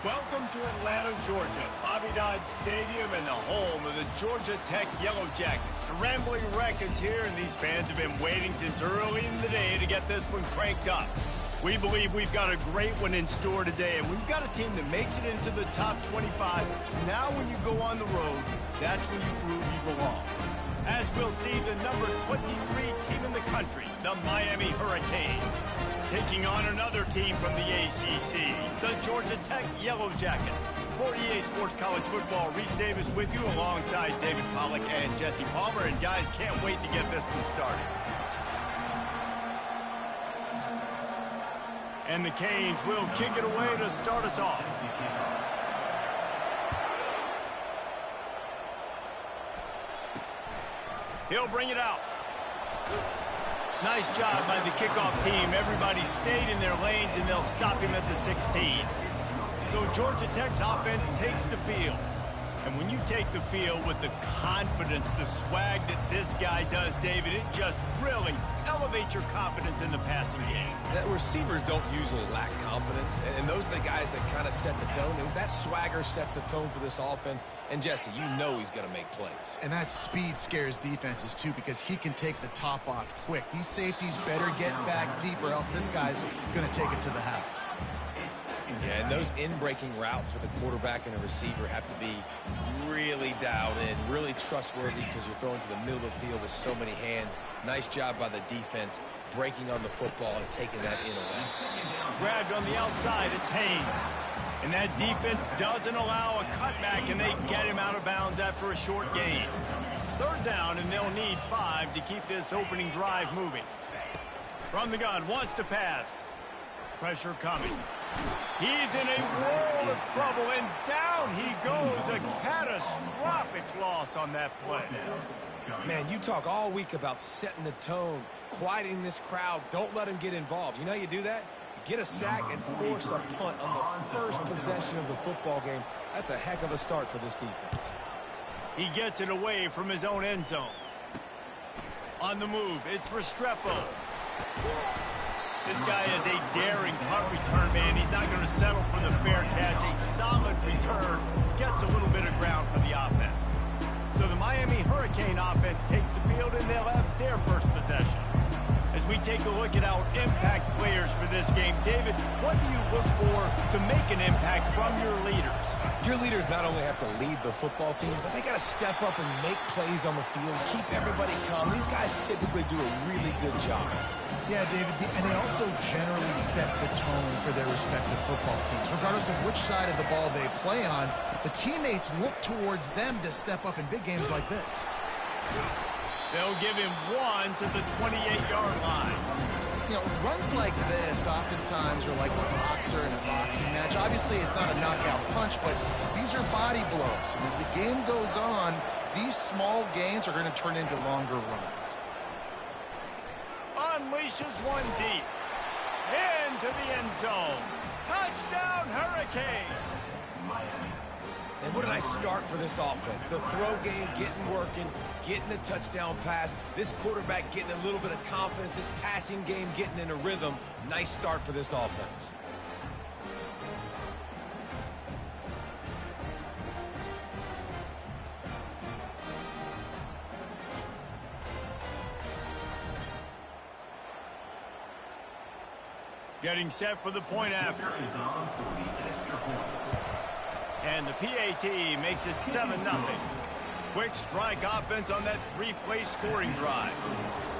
Welcome to Atlanta, Georgia, Bobby Dodd Stadium and the home of the Georgia Tech Yellow Jackets. The Rambling Wreck is here, and these fans have been waiting since early in the day to get this one cranked up. We believe we've got a great one in store today, and we've got a team that makes it into the top 25. Now when you go on the road, that's when you prove you belong. As we'll see, the number 23 team in the country, the Miami Hurricanes, taking on another team from the ACC, the Georgia Tech Yellow Jackets. For EA Sports College Football, Reese Davis with you alongside David Pollack and Jesse Palmer. And guys, can't wait to get this one started. And the Canes will kick it away to start us off. He'll bring it out. Nice job by the kickoff team. Everybody stayed in their lanes, and they'll stop him at the 16. So Georgia Tech's offense takes the field. And when you take the field with the confidence, the swag that this guy does, David, it just really elevates your confidence in the passing game. The receivers don't usually lack confidence, and those are the guys that kind of set the tone. And that swagger sets the tone for this offense. And Jesse, you know he's going to make plays. And that speed scares defenses, too, because he can take the top off quick. These safeties better get back deep, or else this guy's going to take it to the house. Yeah, and those in-breaking routes with the quarterback and the receiver have to be really dialed in, really trustworthy, because you're throwing to the middle of the field with so many hands. Nice job by the defense breaking on the football and taking that in away. Grabbed on the outside, it's Haynes. And that defense doesn't allow a cutback, and they get him out of bounds after a short gain. Third down, and they'll need 5 to keep this opening drive moving. From the gun, wants to pass. Pressure coming. He's in a world of trouble, and down he goes. A catastrophic loss on that play. Man, you talk all week about setting the tone, quieting this crowd. Don't let him get involved. You know how you do that? You get a sack and force a punt on the first possession of the football game. That's a heck of a start for this defense. He gets it away from his own end zone. On the move, it's Restrepo. This guy is a daring punt return man. He's not going to settle for the fair catch. A solid return gets a little bit of ground for the offense. So the Miami Hurricane offense takes the field, and they'll have their first possession. As we take a look at our impact players for this game, David, what do you look for to make an impact from your leaders? Your leaders not only have to lead the football team, but they got to step up and make plays on the field, keep everybody calm. These guys typically do a really good job. Yeah, David, and they also generally set the tone for their respective football teams. Regardless of which side of the ball they play on, the teammates look towards them to step up in big games like this. They'll give him 1 to the 28-yard line. You know, runs like this oftentimes are like a boxer in a boxing match. Obviously, it's not a knockout punch, but these are body blows. And as the game goes on, these small gains are going to turn into longer runs. Unleashes one deep. Into the end zone. Touchdown, Hurricane! And what a nice start for this offense. The throw game getting working, getting the touchdown pass. This quarterback getting a little bit of confidence. This passing game getting in a rhythm. Nice start for this offense. Getting set for the point after. And the PAT makes it 7-0. Quick strike offense on that 3-play scoring drive.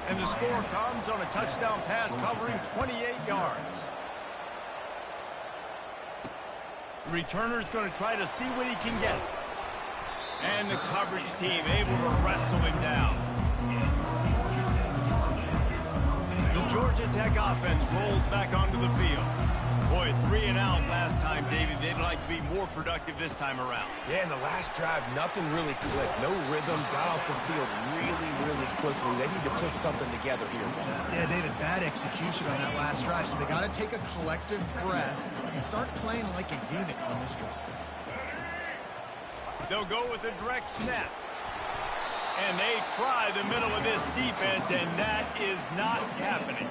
And the score comes on a touchdown pass covering 28 yards. The returner's going to try to see what he can get. And the coverage team able to wrestle him down. The Georgia Tech offense rolls back onto the field. Boy, 3 and out last time, David. They'd like to be more productive this time around. Yeah, in the last drive, nothing really clicked. No rhythm, got off the field really quickly. They need to put something together here. Yeah, David, bad execution on that last drive. So they got to take a collective breath and start playing like a unit on this one. They'll go with a direct snap. And they try the middle of this defense, and that is not happening.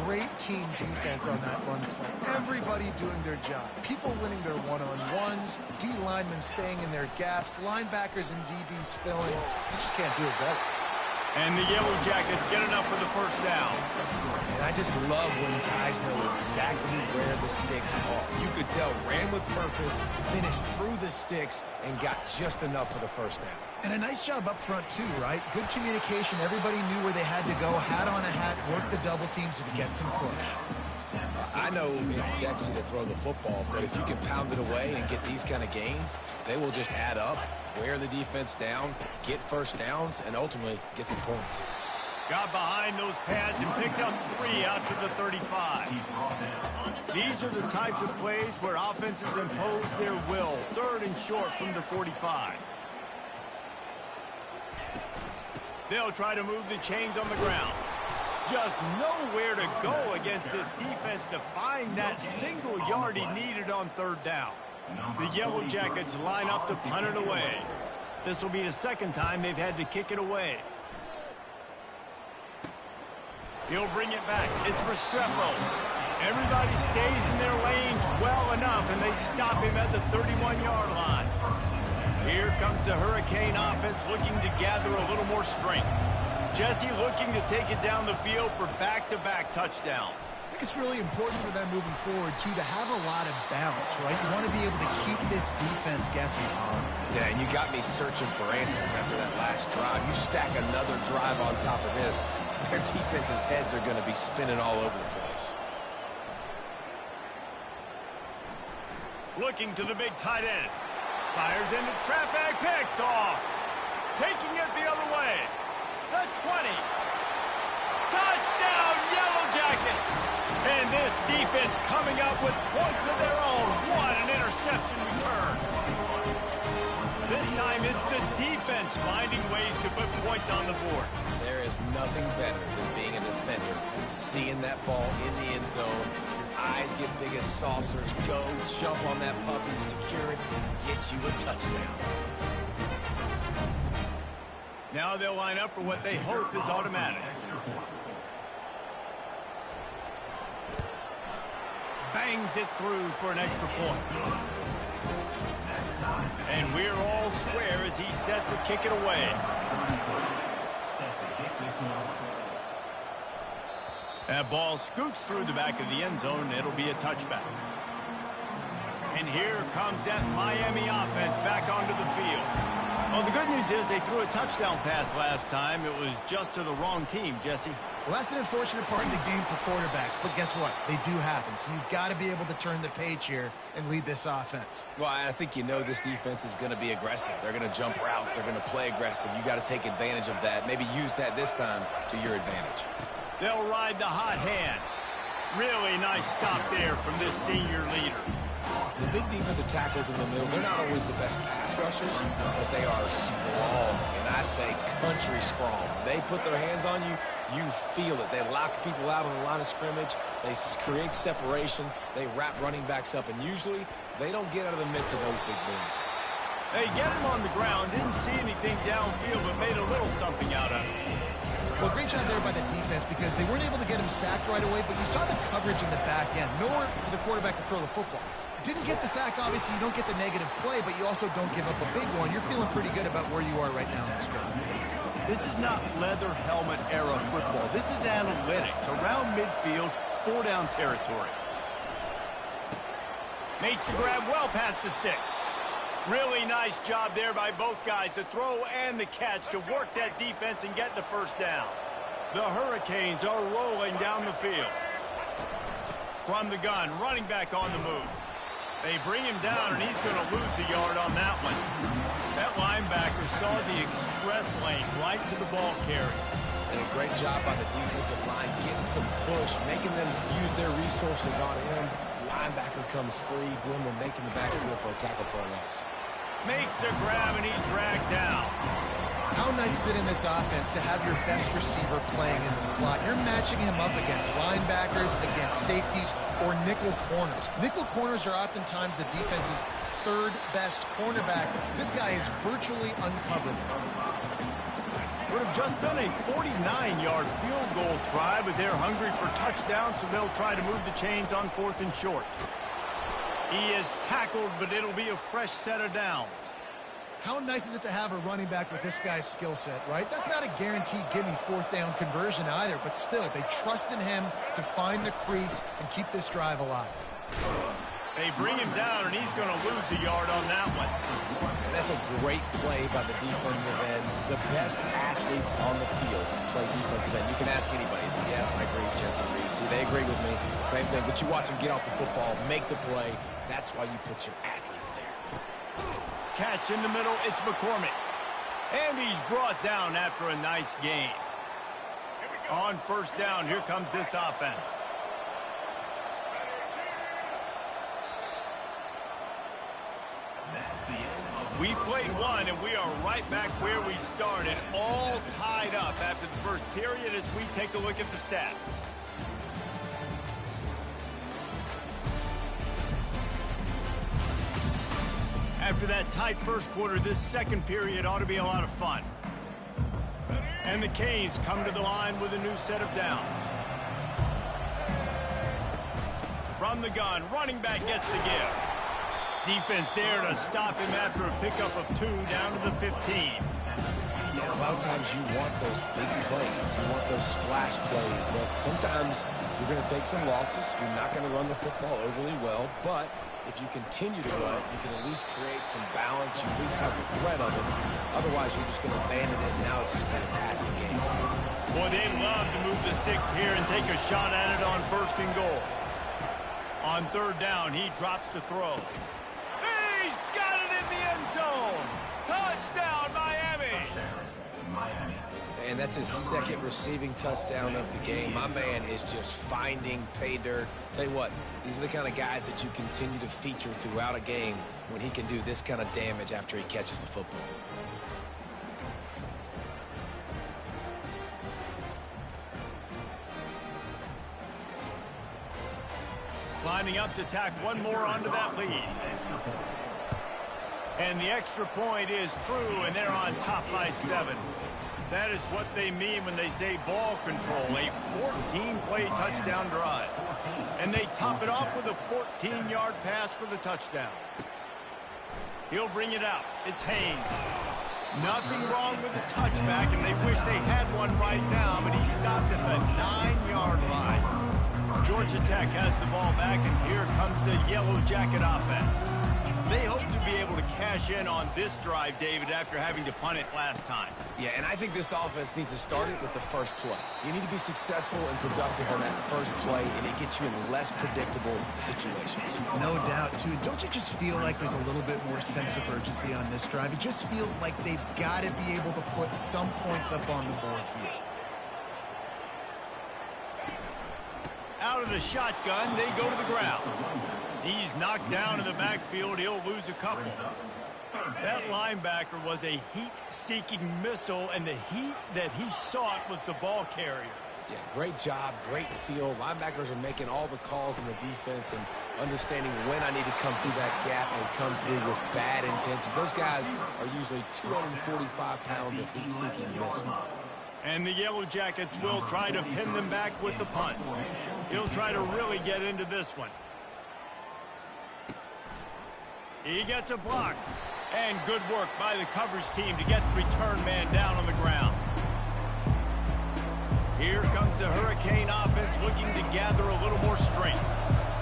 Great team defense on that run play. Everybody doing their job. People winning their one-on-ones, D linemen staying in their gaps, linebackers and DBs filling. You just can't do it better. And the Yellow Jackets get enough for the first down. And I just love when guys know exactly where the sticks are. You could tell ran with purpose, finished through the sticks, and got just enough for the first down. And a nice job up front, too, right? Good communication. Everybody knew where they had to go. Hat on a hat, work the double teams, and get some push. I know it's sexy to throw the football, but if you can pound it away and get these kind of gains, they will just add up, wear the defense down, get first downs, and ultimately get some points. Got behind those pads and picked up 3 out to the 35. These are the types of plays where offenses impose their will. 3rd and short from the 45. They'll try to move the chains on the ground. Just nowhere to go against this defense to find that single yard he needed on 3rd down. The Yellow Jackets line up to punt it away. This will be the 2nd time they've had to kick it away. He'll bring it back. It's Restrepo. Everybody stays in their lanes well enough, and they stop him at the 31-yard line. Here comes the Hurricane offense looking to gather a little more strength. Jesse looking to take it down the field for back-to-back touchdowns. I think it's really important for them moving forward, too, to have a lot of bounce, right? You want to be able to keep this defense guessing. Yeah, and you got me searching for answers after that last drive. You stack another drive on top of this, their defense's heads are going to be spinning all over the place. Looking to the big tight end. Fires into traffic, picked off. Taking it the other way. The 20. Touchdown, Yellow Jackets. And this defense coming up with points of their own. What an interception return. This time it's the defense finding ways to put points on the board. There is nothing better than being a defender. Seeing that ball in the end zone, your eyes get big as saucers. Go, jump on that puppy, secure it, get you a touchdown. Now they'll line up for what they hope is automatic. Bangs it through for an extra point. And we're all square as he's set to kick it away. That ball scoots through the back of the end zone. It'll be a touchback. And here comes that Miami offense back onto the field. Well, the good news is they threw a touchdown pass last time. It was just to the wrong team, Jesse. Well, that's an unfortunate part of the game for quarterbacks, but guess what? They do happen, so you've got to be able to turn the page here and lead this offense. Well, I think you know this defense is going to be aggressive. They're going to jump routes. They're going to play aggressive. You got to take advantage of that. Maybe use that this time to your advantage. They'll ride the hot hand. Really nice stop there from this senior leader. The big defensive tackles in the middle, they're not always the best pass rushers, but they are strong, and I say country strong. They put their hands on you, you feel it. They lock people out on the line of scrimmage. They create separation. They wrap running backs up, and usually they don't get out of the midst of those big boys. They get him on the ground, didn't see anything downfield, but made a little something out of it. Well, great job there by the defense because they weren't able to get him sacked right away, but you saw the coverage in the back end. Nowhere for the quarterback to throw the football. Didn't get the sack, obviously. You don't get the negative play, but you also don't give up a big one. You're feeling pretty good about where you are right now in this game. This is not leather helmet era football. This is analytics. Around midfield, 4-down territory. Makes the grab well past the sticks. Really nice job there by both guys to throw and the catch to work that defense and get the first down. The Hurricanes are rolling down the field. From the gun, running back on the move. They bring him down, and he's going to lose a yard on that one. That linebacker saw the express lane right to the ball carrier. And a great job by the defensive line, getting some push, making them use their resources on him. Linebacker comes free, Bloomer making the backfield for a tackle for a loss. Makes the grab, and he's dragged down. How nice is it in this offense to have your best receiver playing in the slot? You're matching him up against linebackers, against safeties, or nickel corners. Nickel corners are oftentimes the defense's third best cornerback. This guy is virtually uncovered. Would have just been a 49-yard field goal try, but they're hungry for touchdowns, so they'll try to move the chains on 4th and short. He is tackled, but it'll be a fresh set of downs. How nice is it to have a running back with this guy's skill set, right? That's not a guaranteed gimme 4th down conversion either, but still, they trust in him to find the crease and keep this drive alive. They bring him down, and he's going to lose a yard on that one. And that's a great play by the defensive end. The best athletes on the field play defensive end. You can ask anybody. Yes, I agree, Jesse Reese. See, they agree with me. Same thing. But you watch them get off the football, make the play. That's why you put your athletes there. Catch in the middle. It's McCormick. And he's brought down after a nice gain. On 1st down, here comes this offense. We played one, and we are right back where we started, all tied up after the first period as we take a look at the stats. After that tight first quarter, this second period ought to be a lot of fun. And the Canes come to the line with a new set of downs. From the gun, running back gets the give. Defense there to stop him after a pickup of 2 down to the 15. Yeah, a lot of times you want those big plays. You want those splash plays, but sometimes you're going to take some losses. You're not going to run the football overly well, but if you continue to run, you can at least create some balance. You at least have the threat of it. Otherwise, you're just going to abandon it, and now it's just kind of a passing game. Boy, they love to move the sticks here and take a shot at it on 1st and goal. On 3rd down, he drops to throw. He's got it in the end zone. Touchdown, Miami. And that's his 2nd receiving touchdown of the game. My man is just finding pay dirt. Tell you what, these are the kind of guys that you continue to feature throughout a game when he can do this kind of damage after he catches the football. Lining up to tack one more onto that lead. And the extra point is true, and they're on top by 7. That is what they mean when they say ball control, a 14-play touchdown drive. And they top it off with a 14-yard pass for the touchdown. He'll bring it out. It's Haynes. Nothing wrong with the touchback, and they wish they had one right now, but he stopped at the 9-yard line. Georgia Tech has the ball back, and here comes the Yellow Jacket offense. They hope to be able to cash in on this drive, David, after having to punt it last time. Yeah, and I think this offense needs to start it with the first play. You need to be successful and productive on that first play, and it gets you in less predictable situations. No doubt, too. Don't you just feel like there's a little bit more sense of urgency on this drive? It just feels like they've got to be able to put some points up on the board here. Out of the shotgun, they go to the ground. He's knocked down in the backfield. He'll lose a couple. That linebacker was a heat-seeking missile, and the heat that he sought was the ball carrier. Yeah, great job, great feel. Linebackers are making all the calls in the defense and understanding when I need to come through that gap and come through with bad intentions. Those guys are usually 245 pounds of heat-seeking missile. And the Yellow Jackets will try to pin them back with the punt. He'll try to really get into this one. He gets a block. And good work by the coverage team to get the return man down on the ground. Here comes the Hurricane offense looking to gather a little more strength.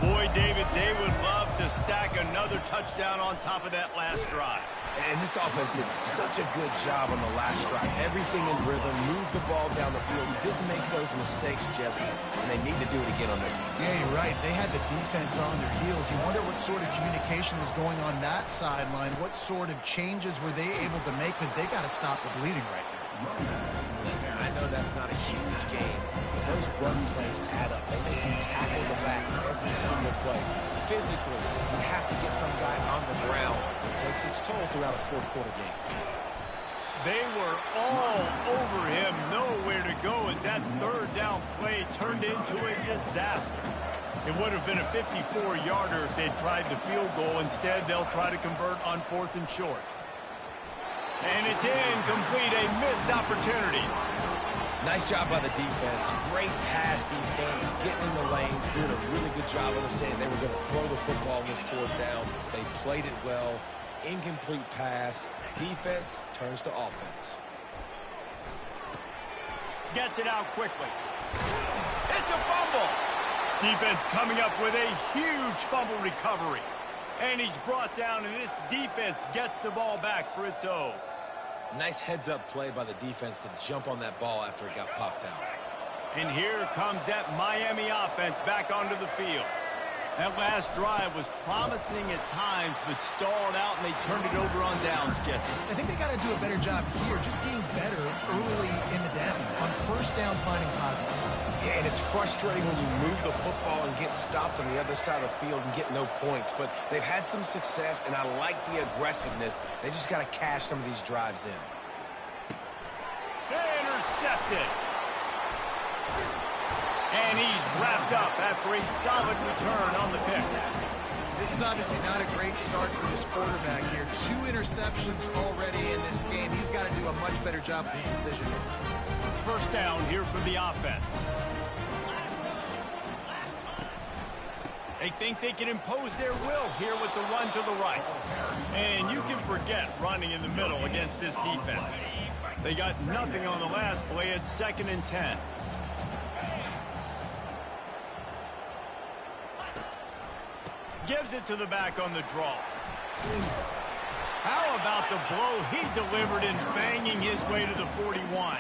Boy, David, they would love to stack another touchdown on top of that last drive. And this offense did such a good job on the last drive. Everything in rhythm, moved the ball down the field, didn't make those mistakes, Jesse, and they need to do it again on this one. Yeah, you're right. They had the defense on their heels. You wonder what sort of communication was going on that sideline. What sort of changes were they able to make, because they got to stop the bleeding right now. Listen, I know that's not a huge game, but those run plays add up. They make you tackle the back every single play. Physically, you have to get some guy on the ground. It takes its toll throughout a fourth-quarter game. They were all over him, nowhere to go as that third down play turned into a disaster. It would have been a 54-yarder if they'd tried the field goal. Instead, they'll try to convert on 4th and short. And it's incomplete, a missed opportunity. Nice job by the defense. Great pass defense, getting in the lanes, doing a really good job understanding they were going to throw the football on this 4th down. They played it well. Incomplete pass. Defense turns to offense. Gets it out quickly. It's a fumble. Defense coming up with a huge fumble recovery. And he's brought down, and this defense gets the ball back for its own. Nice heads-up play by the defense to jump on that ball after it got popped out. And here comes that Miami offense back onto the field. That last drive was promising at times, but stalled out, and they turned it over on downs, Jesse. I think they got to do a better job here, just being better early in the downs. On 1st down, finding positive. Yeah, and it's frustrating when you move the football and get stopped on the other side of the field and get no points. But they've had some success, and I like the aggressiveness. They just got to cash some of these drives in. Intercepted. And he's wrapped up after a solid return on the pick. This is obviously not a great start for this quarterback here. 2 interceptions already in this game. He's got to do a much better job with his decision. 1st down here for the offense. They think they can impose their will here with the run to the right. And you can forget running in the middle against this defense. They got nothing on the last play. It's 2nd and 10. Gives it to the back on the draw. How about the blow he delivered in banging his way to the 41?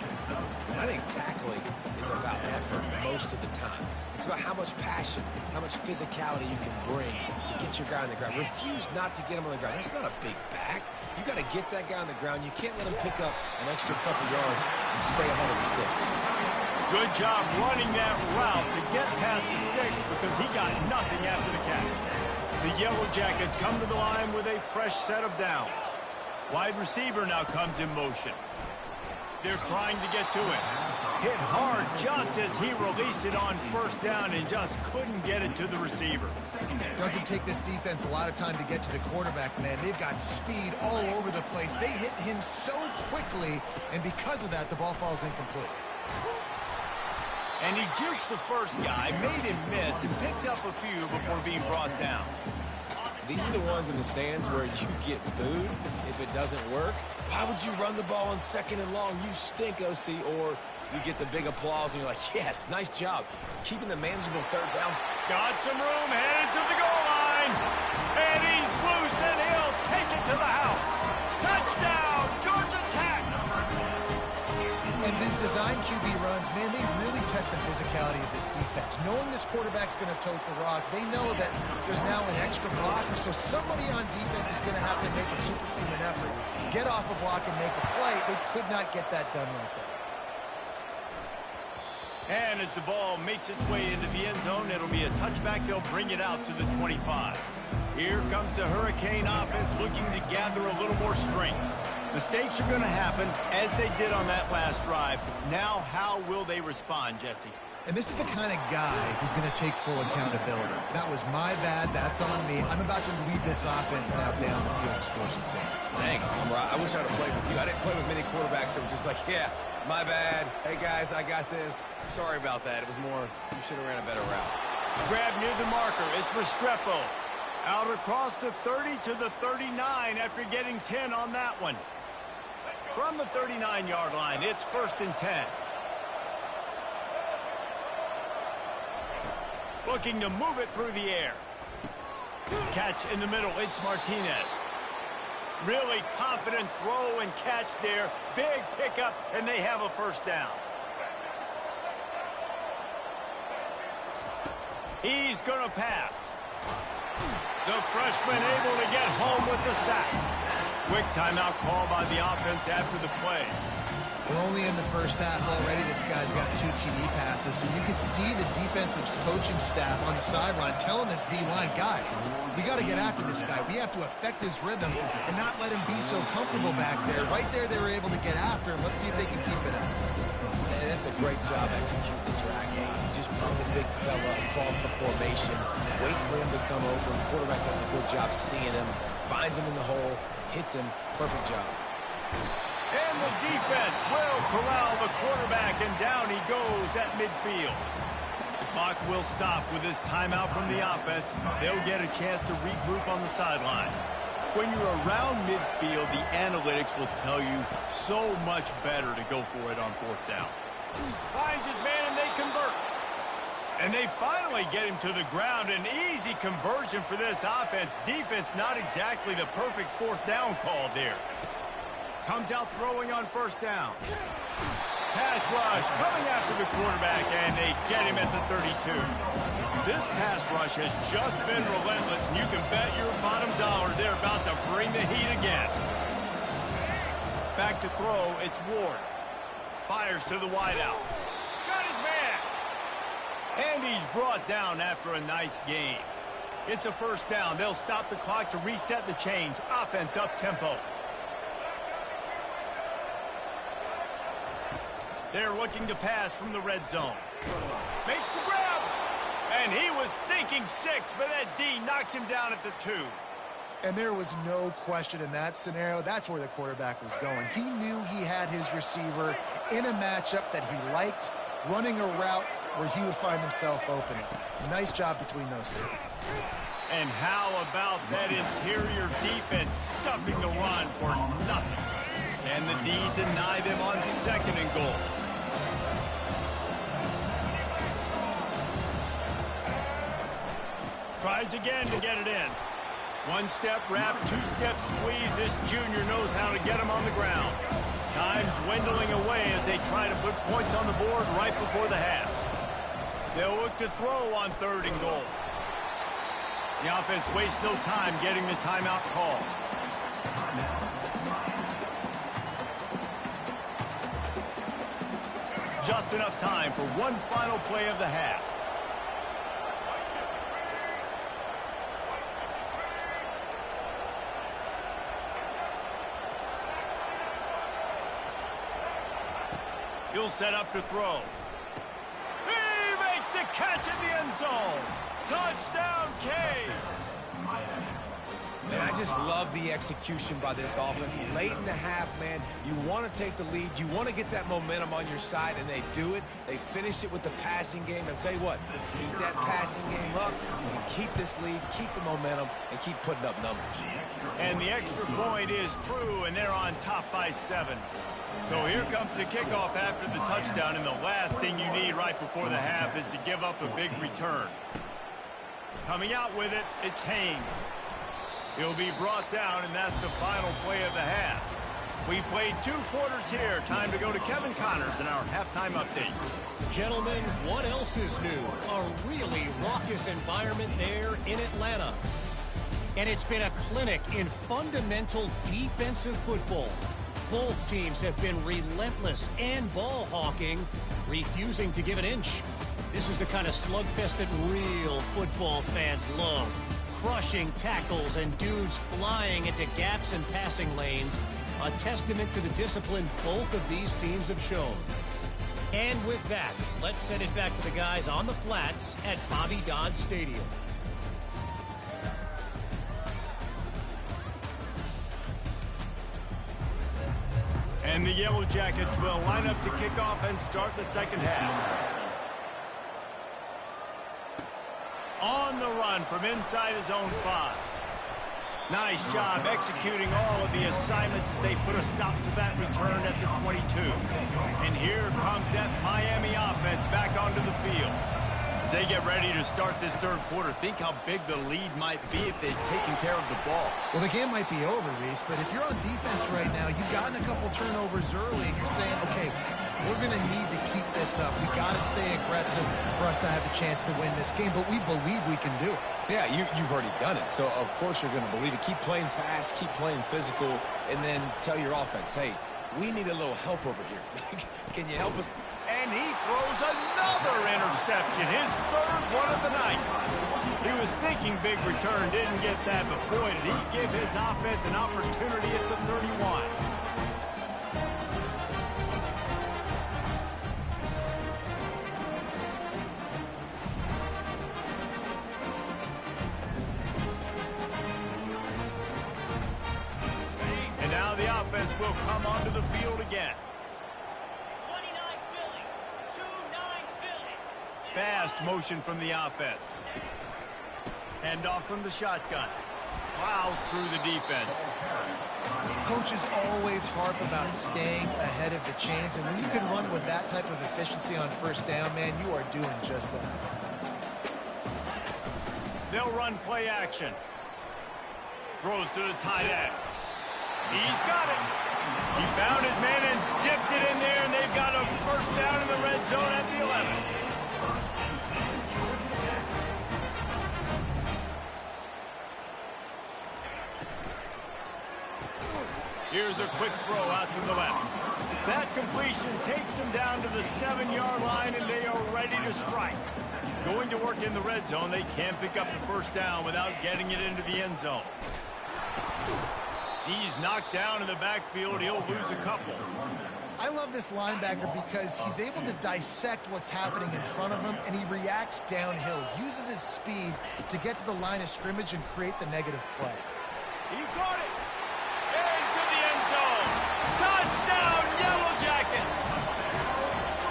I think tackling is about effort most of the time. It's about how much passion, how much physicality you can bring to get your guy on the ground. Refuse not to get him on the ground. That's not a big back. You got to get that guy on the ground. You can't let him pick up an extra couple yards and stay ahead of the sticks. Good job running that route to get past the sticks because he got nothing after the catch. The Yellow Jackets come to the line with a fresh set of downs. Wide receiver now comes in motion. They're trying to get to it. Hit hard just as he released it on 1st down and just couldn't get it to the receiver. Doesn't take this defense a lot of time to get to the quarterback, man. They've got speed all over the place. They hit him so quickly, and because of that, the ball falls incomplete. And he jukes the first guy, made him miss, and picked up a few before being brought down. These are the ones in the stands where you get booed if it doesn't work. Why would you run the ball on 2nd and long? You stink, OC. Or you get the big applause, and you're like, yes, nice job. Keeping the manageable 3rd downs. Got some room, headed to the goal line. And he's loose, and he'll take it to the house. Touchdown, Georgia Tech. And these design QB runs, man, they really test the physicality of this defense. Knowing this quarterback's going to tote the rock, they know that there's now an extra blocker, so somebody on defense is going to have to make a superhuman effort. Get off a block and make a play. They could not get that done right there. And as the ball makes its way into the end zone, it'll be a touchback. They'll bring it out to the 25. Here comes the Hurricane offense looking to gather a little more strength. Mistakes are going to happen, as they did on that last drive. Now, how will they respond, Jesse? And this is the kind of guy who's going to take full accountability. That was my bad. That's on me. I'm about to lead this offense now down the field to score some points. Dang, I wish I'd have played with you. I didn't play with many quarterbacks that were just like, yeah, my bad. Hey, guys, I got this. Sorry about that. It was more, you should have ran a better route. Grab near the marker. It's Restrepo. Out across the 30 to the 39 after getting 10 on that one. From the 39-yard line, it's 1st and 10. Looking to move it through the air. Catch in the middle, it's Martinez. Really confident throw and catch there. Big pickup, and they have a 1st down. He's going to pass. The freshman able to get home with the sack. Quick timeout call by the offense after the play. We're only in the first half already. This guy's got 2 TD passes, so you can see the defensive coaching staff on the sideline telling this D-line, guys, we got to get after this guy. We have to affect his rhythm and not let him be so comfortable back there. Right there, they were able to get after him. Let's see if they can keep it up. And And it's a great job executing the drag game. You just bring the big fella across the formation, wait for him to come open. The quarterback does a good job seeing him, finds him in the hole, hits him. Perfect job. And the defense will corral the quarterback, and down he goes at midfield. The clock will stop with this timeout from the offense. They'll get a chance to regroup on the sideline. When you're around midfield, the analytics will tell you so much better to go for it on fourth down. Finds his man, and they convert. And they finally get him to the ground. An easy conversion for this offense. Defense not exactly the perfect fourth down call there. Comes out throwing on first down. Pass rush coming after the quarterback, and they get him at the 32. This pass rush has just been relentless, and you can bet your bottom dollar they're about to bring the heat again. Back to throw, it's Ward. Fires to the wideout. Got his man. And he's brought down after a nice game. It's a first down. They'll stop the clock to reset the chains. Offense up tempo. They're looking to pass from the red zone. Makes the grab. And he was thinking 6, but that D knocks him down at the 2. And there was no question in that scenario. That's where the quarterback was going. He knew he had his receiver in a matchup that he liked, running a route where he would find himself open. Nice job between those two. And how about that interior defense stuffing the run for nothing? And the D deny them on 2nd and goal. Tries again to get it in. One-step wrap, two-step squeeze. This junior knows how to get him on the ground. Time dwindling away as they try to put points on the board right before the half. They'll look to throw on 3rd and goal. The offense wastes no time getting the timeout call. Just enough time for one final play of the half. He'll set up to throw. He makes a catch in the end zone. Touchdown, Canes. Man, I just love the execution by this offense. Late in the half, man, you want to take the lead. You want to get that momentum on your side, and they do it. They finish it with the passing game. I'll tell you what, keep that passing game up. You can keep this lead, keep the momentum, and keep putting up numbers. And the extra point is true, and they're on top by 7. So here comes the kickoff after the touchdown, and the last thing you need right before the half is to give up a big return. Coming out with it, it's Haynes. He'll be brought down, and that's the final play of the half. We played 2 quarters here. Time to go to Kevin Connors in our halftime update. Gentlemen, what else is new? A really raucous environment there in Atlanta. And it's been a clinic in fundamental defensive football. Both teams have been relentless and ball hawking, refusing to give an inch. This is the kind of slugfest that real football fans love. Crushing tackles and dudes flying into gaps and passing lanes. A testament to the discipline both of these teams have shown. And with that, let's send it back to the guys on the flats at Bobby Dodd Stadium. And the Yellow Jackets will line up to kick off and start the second half. On the run from inside his own 5. Nice job executing all of the assignments as they put a stop to that return at the 22. And here comes that Miami offense back onto the field. As they get ready to start this third quarter, think how big the lead might be if they've taken care of the ball. Well, the game might be over, Reese, but if you're on defense right now, you've gotten a couple turnovers early, and you're saying, okay, we're going to need to keep this up. We got to stay aggressive for us to have a chance to win this game, but we believe we can do it. Yeah, you've already done it, so of course you're going to believe it. Keep playing fast, keep playing physical, and then tell your offense, hey, we need a little help over here. Can you help us? And he throws another interception, his 3rd one of the night. He was thinking big return, didn't get that, but boy, did he give his offense an opportunity at the 31. offense will come onto the field again. 29 Philly, 2-9 Philly. Fast motion from the offense. Hand off from the shotgun. Plows through the defense. Coaches always harp about staying ahead of the chains, and when you can run with that type of efficiency on first down, man, you are doing just that. They'll run play action. Throws to the tight end. He's got it. He found his man and zipped it in there, and they've got a first down in the red zone at the 11. Here's a quick throw out to the left. That completion takes them down to the 7-yard line, and they are ready to strike. Going to work in the red zone, they can't pick up the first down without getting it into the end zone. He's knocked down in the backfield. He'll lose a couple. I love this linebacker because he's able to dissect what's happening in front of him, and he reacts downhill, uses his speed to get to the line of scrimmage and create the negative play. He caught it. Into the end zone. Touchdown, Yellow Jackets.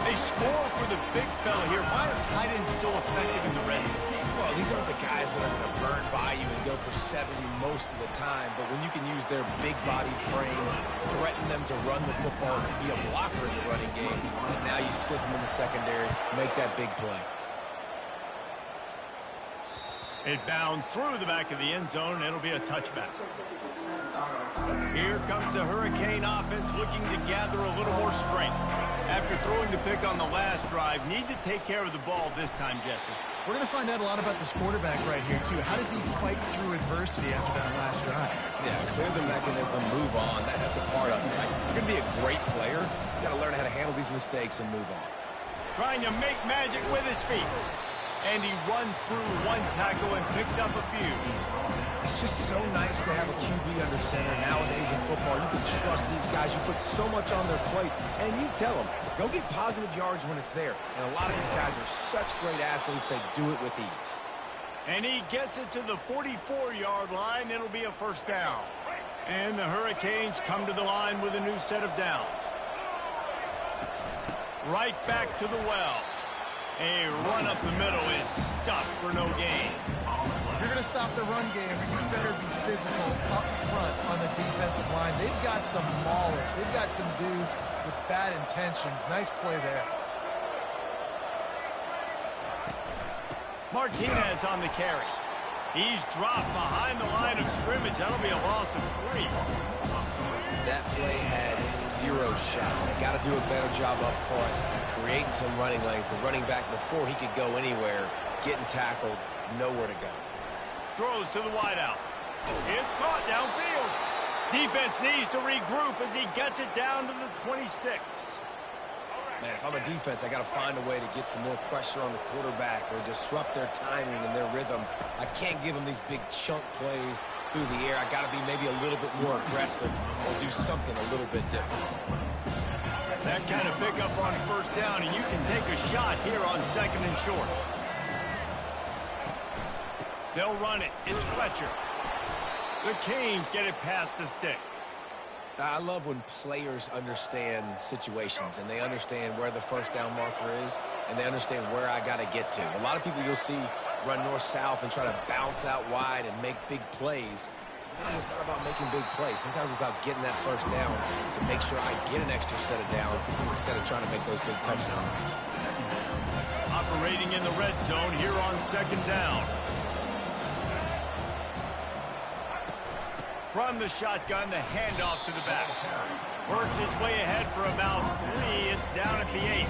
They score for the big fella here. Why are tight ends so effective in the red zone? Well, these aren't the guys that are going to burn by you and go for 70 most of the time, but when you can use their big-bodied frames, threaten them to run the football and be a blocker in the running game, and now you slip them in the secondary, make that big play. It bounds through the back of the end zone, and it'll be a touchback. Here comes the Hurricane offense looking to gather a little more strength. After throwing the pick on the last drive, need to take care of the ball this time, Jesse. We're going to find out a lot about this quarterback right here, too. How does he fight through adversity after that last drive? Yeah, clear the mechanism, move on. That's a part of it. Right? You're going to be a great player. You got to learn how to handle these mistakes and move on. Trying to make magic with his feet. And he runs through one tackle and picks up a few. It's just so nice to have a QB under center. Nowadays in football, you can trust these guys. You put so much on their plate, and you tell them, go get positive yards when it's there. And a lot of these guys are such great athletes, they do it with ease. And he gets it to the 44-yard line. It'll be a first down. And the Hurricanes come to the line with a new set of downs. Right back to the well. A run up the middle is stuffed for no gain. If you're going to stop the run game, you better be physical up front on the defensive line. They've got some maulers. They've got some dudes with bad intentions. Nice play there. Martinez on the carry. He's dropped behind the line of scrimmage. That'll be a loss of 3. That play had 0 shot. They got to do a better job up front, creating some running lanes. The running back, before he could go anywhere, getting tackled, nowhere to go. Throws to the wideout. It's caught downfield. Defense needs to regroup as he gets it down to the 26. Man, if I'm a defense, I got to find a way to get some more pressure on the quarterback or disrupt their timing and their rhythm. I can't give them these big chunk plays through the air. I got to be maybe a little bit more aggressive or do something a little bit different. That kind of pickup on first down, and you can take a shot here on 2nd and short. They'll run it. It's Fletcher. The Canes get it past the sticks. I love when players understand situations and they understand where the first down marker is and they understand where I got to get to. A lot of people you'll see run north-south and try to bounce out wide and make big plays. Sometimes it's not about making big plays. Sometimes it's about getting that first down to make sure I get an extra set of downs instead of trying to make those big touchdowns. Operating in the red zone here on 2nd down. From the shotgun, the handoff to the back. Works his way ahead for about 3. It's down at the 8.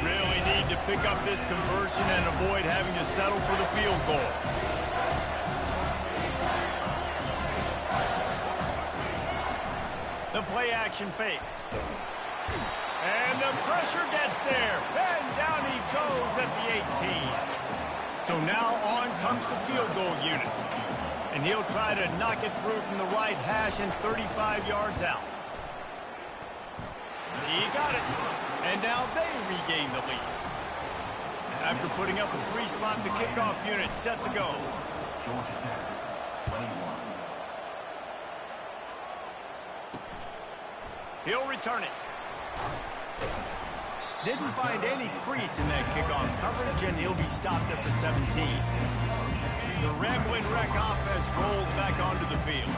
Really need to pick up this conversion and avoid having to settle for the field goal. The play action fake. And the pressure gets there. And down he goes at the 18. So now on comes the field goal unit. And he'll try to knock it through from the right hash and 35 yards out. He got it. And now they regain the lead. After putting up a 3-spot, the kickoff unit set to go. He'll return it. Didn't find any crease in that kickoff coverage, and he'll be stopped at the 17. The Rambling Wreck offense rolls back onto the field.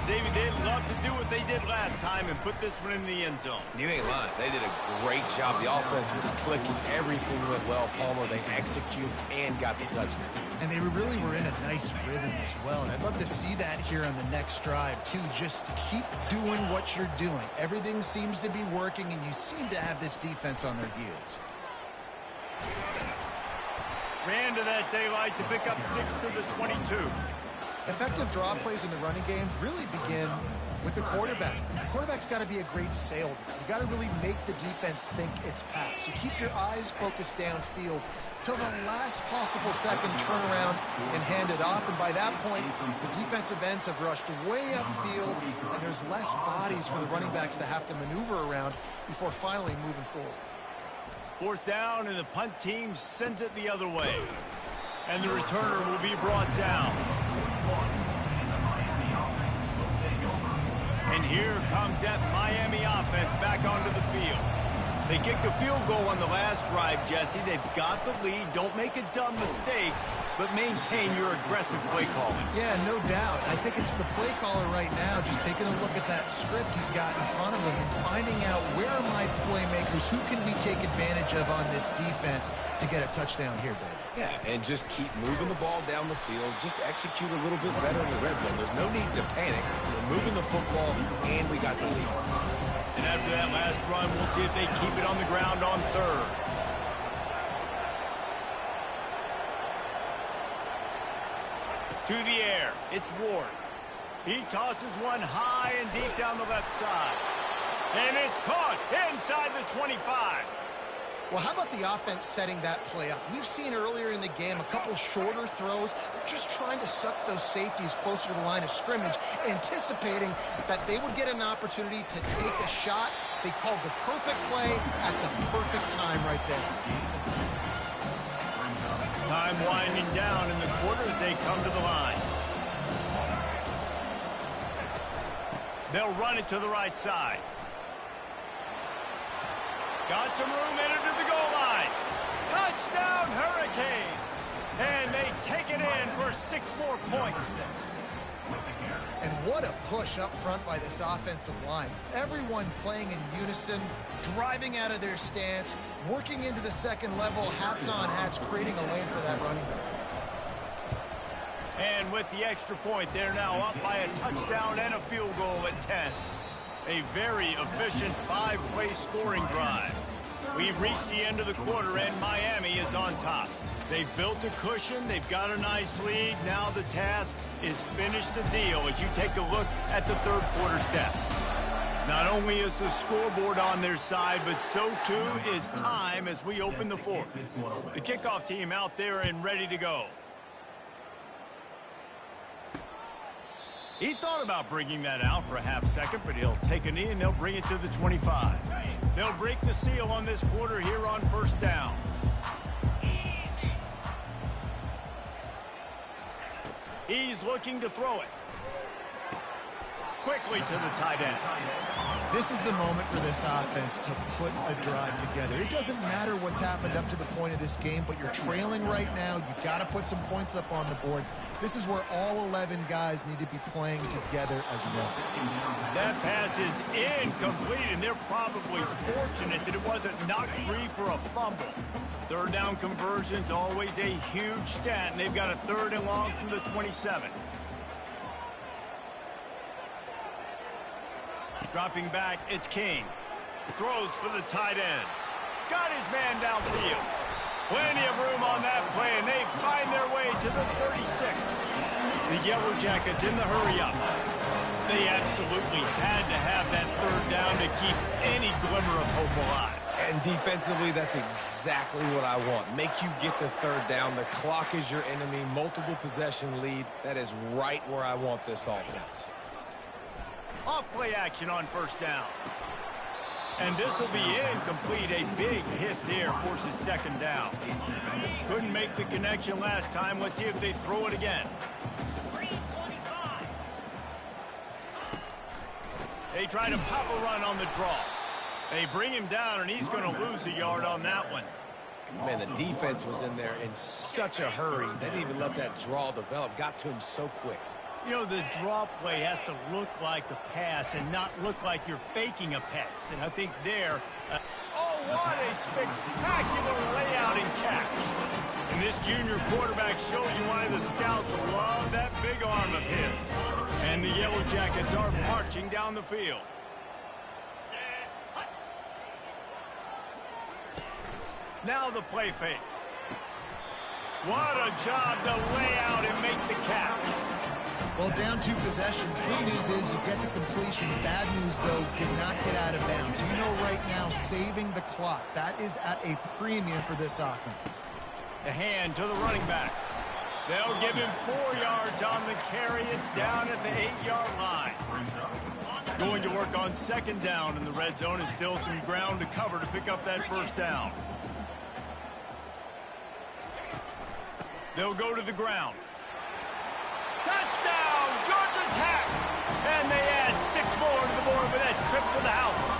David, they'd love to do what they did last time and put this one in the end zone. You ain't lying. They did a great job. The offense was clicking. Everything went well. Palmer, they executed and got the touchdown. And they really were in a nice rhythm as well. And I'd love to see that here on the next drive, too. Just keep doing what you're doing. Everything seems to be working, and you seem to have this defense on their heels. Ran to that daylight to pick up 6 to the 22. Effective draw plays in the running game really begin with the quarterback. The quarterback's got to be a great salesman. You got to really make the defense think it's pass. You keep your eyes focused downfield till the last possible second, turn around and hand it off. And by that point, the defensive ends have rushed way upfield, and there's less bodies for the running backs to have to maneuver around before finally moving forward. 4th down, and the punt team sends it the other way. And the returner will be brought down. And here comes that Miami offense back onto the field. They kicked a field goal on the last drive, Jesse. They've got the lead. Don't make a dumb mistake, but maintain your aggressive play calling. Yeah, no doubt. I think it's the play caller right now just taking a look at that script he's got in front of him and finding out where are my playmakers, who can we take advantage of on this defense to get a touchdown here, baby. Yeah, and just keep moving the ball down the field. Just execute a little bit better in the red zone. There's no need to panic. We're moving the football, and we got the lead. And after that last run, we'll see if they keep it on the ground on 3rd. To the air, it's Ward. He tosses one high and deep down the left side. And it's caught inside the 25. Well, how about the offense setting that play up? We've seen earlier in the game a couple shorter throws. They're just trying to suck those safeties closer to the line of scrimmage, anticipating that they would get an opportunity to take a shot. They called the perfect play at the perfect time right there. Time winding down in the quarter as they come to the line. They'll run it to the right side. Got some room in it to the goal line. Touchdown, Hurricane. And they take it in for 6 more points. And what a push up front by this offensive line. Everyone playing in unison, driving out of their stance, working into the second level, hats on hats, creating a lane for that running back. And with the extra point, they're now up by a touchdown and a field goal at 10. A very efficient 5-play scoring drive. We've reached the end of the quarter, and Miami is on top. They've built a cushion. They've got a nice lead. Now the task is finish the deal as you take a look at the 3rd quarter stats. Not only is the scoreboard on their side, but so too is time as we open the 4th. The kickoff team out there and ready to go. He thought about bringing that out for a half second, but he'll take a knee and they'll bring it to the 25. They'll break the seal on this quarter here on 1st down. He's looking to throw it. Quickly to the tight end. This is the moment for this offense to put a drive together. It doesn't matter what's happened up to the point of this game, but you're trailing right now. You've got to put some points up on the board. This is where all 11 guys need to be playing together as one. That pass is incomplete, and they're probably fortunate that it wasn't knocked free for a fumble. 3rd down conversion's always a huge stat, and they've got a 3rd and long from the 27. Dropping back, it's King. Throws for the tight end. Got his man downfield. Plenty of room on that play, and they find their way to the 36. The Yellow Jackets in the hurry-up. They absolutely had to have that 3rd down to keep any glimmer of hope alive. And defensively, that's exactly what I want. Make you get the 3rd down. The clock is your enemy. Multiple possession lead. That is right where I want this offense. Off-play action on 1st down. And this will be incomplete. A big hit there forces 2nd down. Couldn't make the connection last time. Let's see if they throw it again. They try to pop a run on the draw. They bring him down, and he's going to lose a yard on that one. Man, the defense was in there in such a hurry. They didn't even let that draw develop. Got to him so quick. You know, the draw play has to look like a pass and not look like you're faking a pass. And I think there... oh, what a spectacular layout and catch. And this junior quarterback shows you why the scouts love that big arm of his. And the Yellow Jackets are marching down the field. Now the play fake. What a job to lay out and make the catch. Well, down 2 possessions. Good news is you get the completion. Bad news, though, did not get out of bounds. You know right now, saving the clock. That is at a premium for this offense. The hand to the running back. They'll give him 4 yards on the carry. It's down at the 8-yard line. Going to work on second down in the red zone, and still some ground to cover to pick up that first down. They'll go to the ground. Touchdown, Georgia Tech! And they add 6 more to the board with that trip to the house.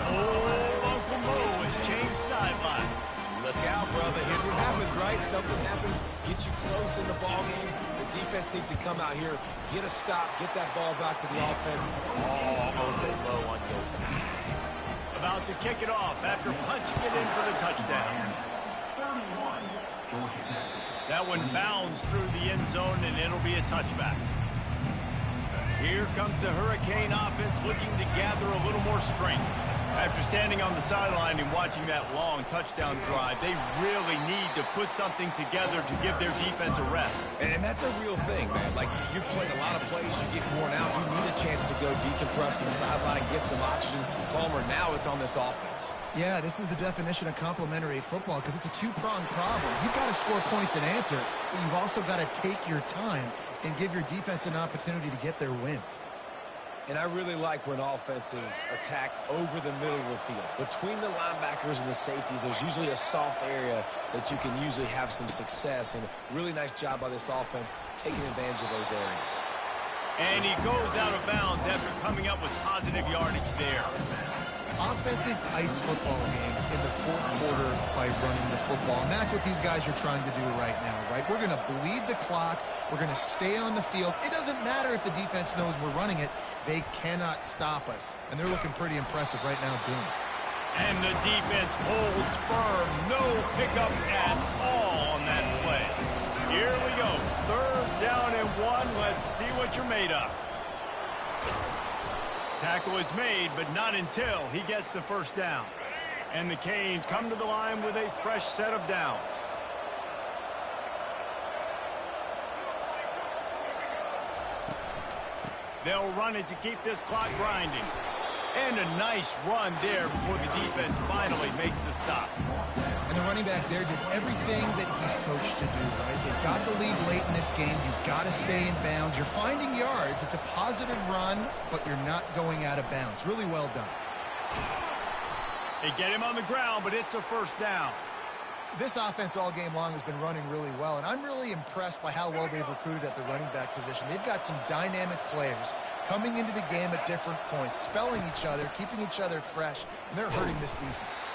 Oh, Uncle Mo has changed sidelines. Look out, brother. Here's what happens, right? Something happens, get you close in the ball game. The defense needs to come out here, get a stop, get that ball back to the offense. All over low on your side. About to kick it off after punching it in for the touchdown. That one bounds through the end zone, and it'll be a touchback. Here comes the Hurricane offense looking to gather a little more strength. After standing on the sideline and watching that long touchdown drive, they really need to put something together to give their defense a rest. And that's a real thing, man. Like, you're playing a lot of plays, you get worn out, you need a chance to go decompress on the sideline, get some oxygen. Palmer, now it's on this offense. Yeah, this is the definition of complementary football because it's a 2-pronged problem. You've got to score points and answer, but you've also got to take your time and give your defense an opportunity to get their win. And I really like when offenses attack over the middle of the field. Between the linebackers and the safeties, there's usually a soft area that you can usually have some success. And a really nice job by this offense taking advantage of those areas. And he goes out of bounds after coming up with positive yardage there. Offenses ice football games in the fourth quarter by running the football. And that's what these guys are trying to do right now, right? We're going to bleed the clock. We're going to stay on the field. It doesn't matter if the defense knows we're running it. They cannot stop us. And they're looking pretty impressive right now doing it. And the defense holds firm. No pickup at all on that play. Here we go. 3rd down and 1. Let's see what you're made of. Tackle is made, but not until he gets the first down. And the Canes come to the line with a fresh set of downs. They'll run it to keep this clock grinding. And a nice run there before the defense finally makes the stop. And the running back there did everything that he's coached to do, right? They've got the lead late in this game. You've got to stay in bounds. You're finding yards. It's a positive run, but you're not going out of bounds. Really well done. They get him on the ground, but it's a first down. This offense all game long has been running really well, and I'm really impressed by how well they've recruited at the running back position. They've got some dynamic players coming into the game at different points, spelling each other, keeping each other fresh, and they're hurting this defense.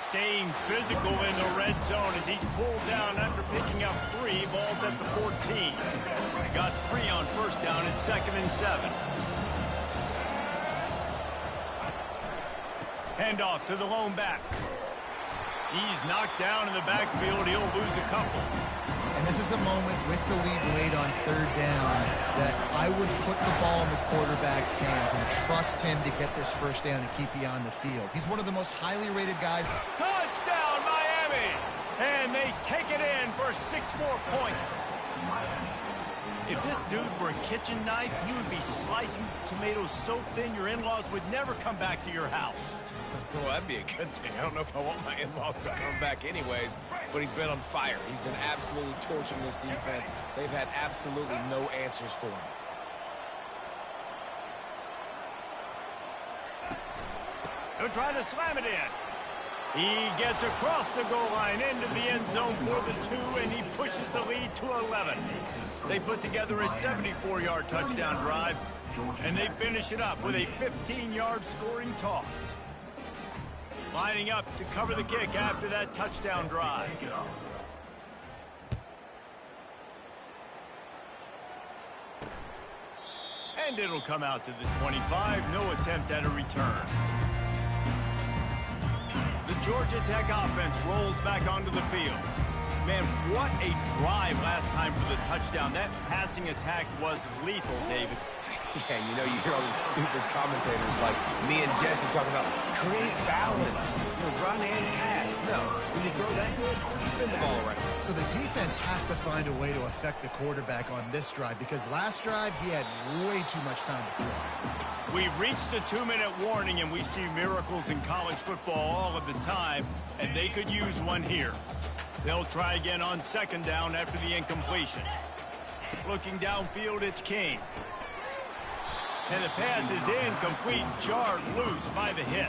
Staying physical in the red zone as he's pulled down after picking up 3 balls at the 14. Got 3 on first down at 2nd and 7. Handoff to the lone back. He's knocked down in the backfield. He'll lose a couple. And this is a moment with the lead late on 3rd down that I would put the ball in the quarterback's hands and trust him to get this first down and keep you on the field. He's one of the most highly rated guys. Touchdown, Miami! And they take it in for 6 more points. If this dude were a kitchen knife, he would be slicing tomatoes so thin your in-laws would never come back to your house. Well, that'd be a good thing. I don't know if I want my in-laws to come back anyways, but he's been on fire. He's been absolutely torching this defense. They've had absolutely no answers for him. They're trying to slam it in. He gets across the goal line into the end zone for the 2, and he pushes the lead to 11. They put together a 74-yard touchdown drive. And they finish it up with a 15-yard scoring toss. Lining up to cover the kick after that touchdown drive. And it'll come out to the 25. No attempt at a return. The Georgia Tech offense rolls back onto the field. Man, what a drive last time for the touchdown. That passing attack was lethal, David. Yeah, and you know, you hear all these stupid commentators like me and Jesse talking about create balance, run and pass. No, when you throw that good, spin the ball around. So the defense has to find a way to affect the quarterback on this drive because last drive he had way too much time to throw. We've reached the 2-minute warning, and we see miracles in college football all of the time, and they could use one here. They'll try again on second down after the incompletion. Looking downfield, it's King. And the pass is incomplete, jarred loose by the hit.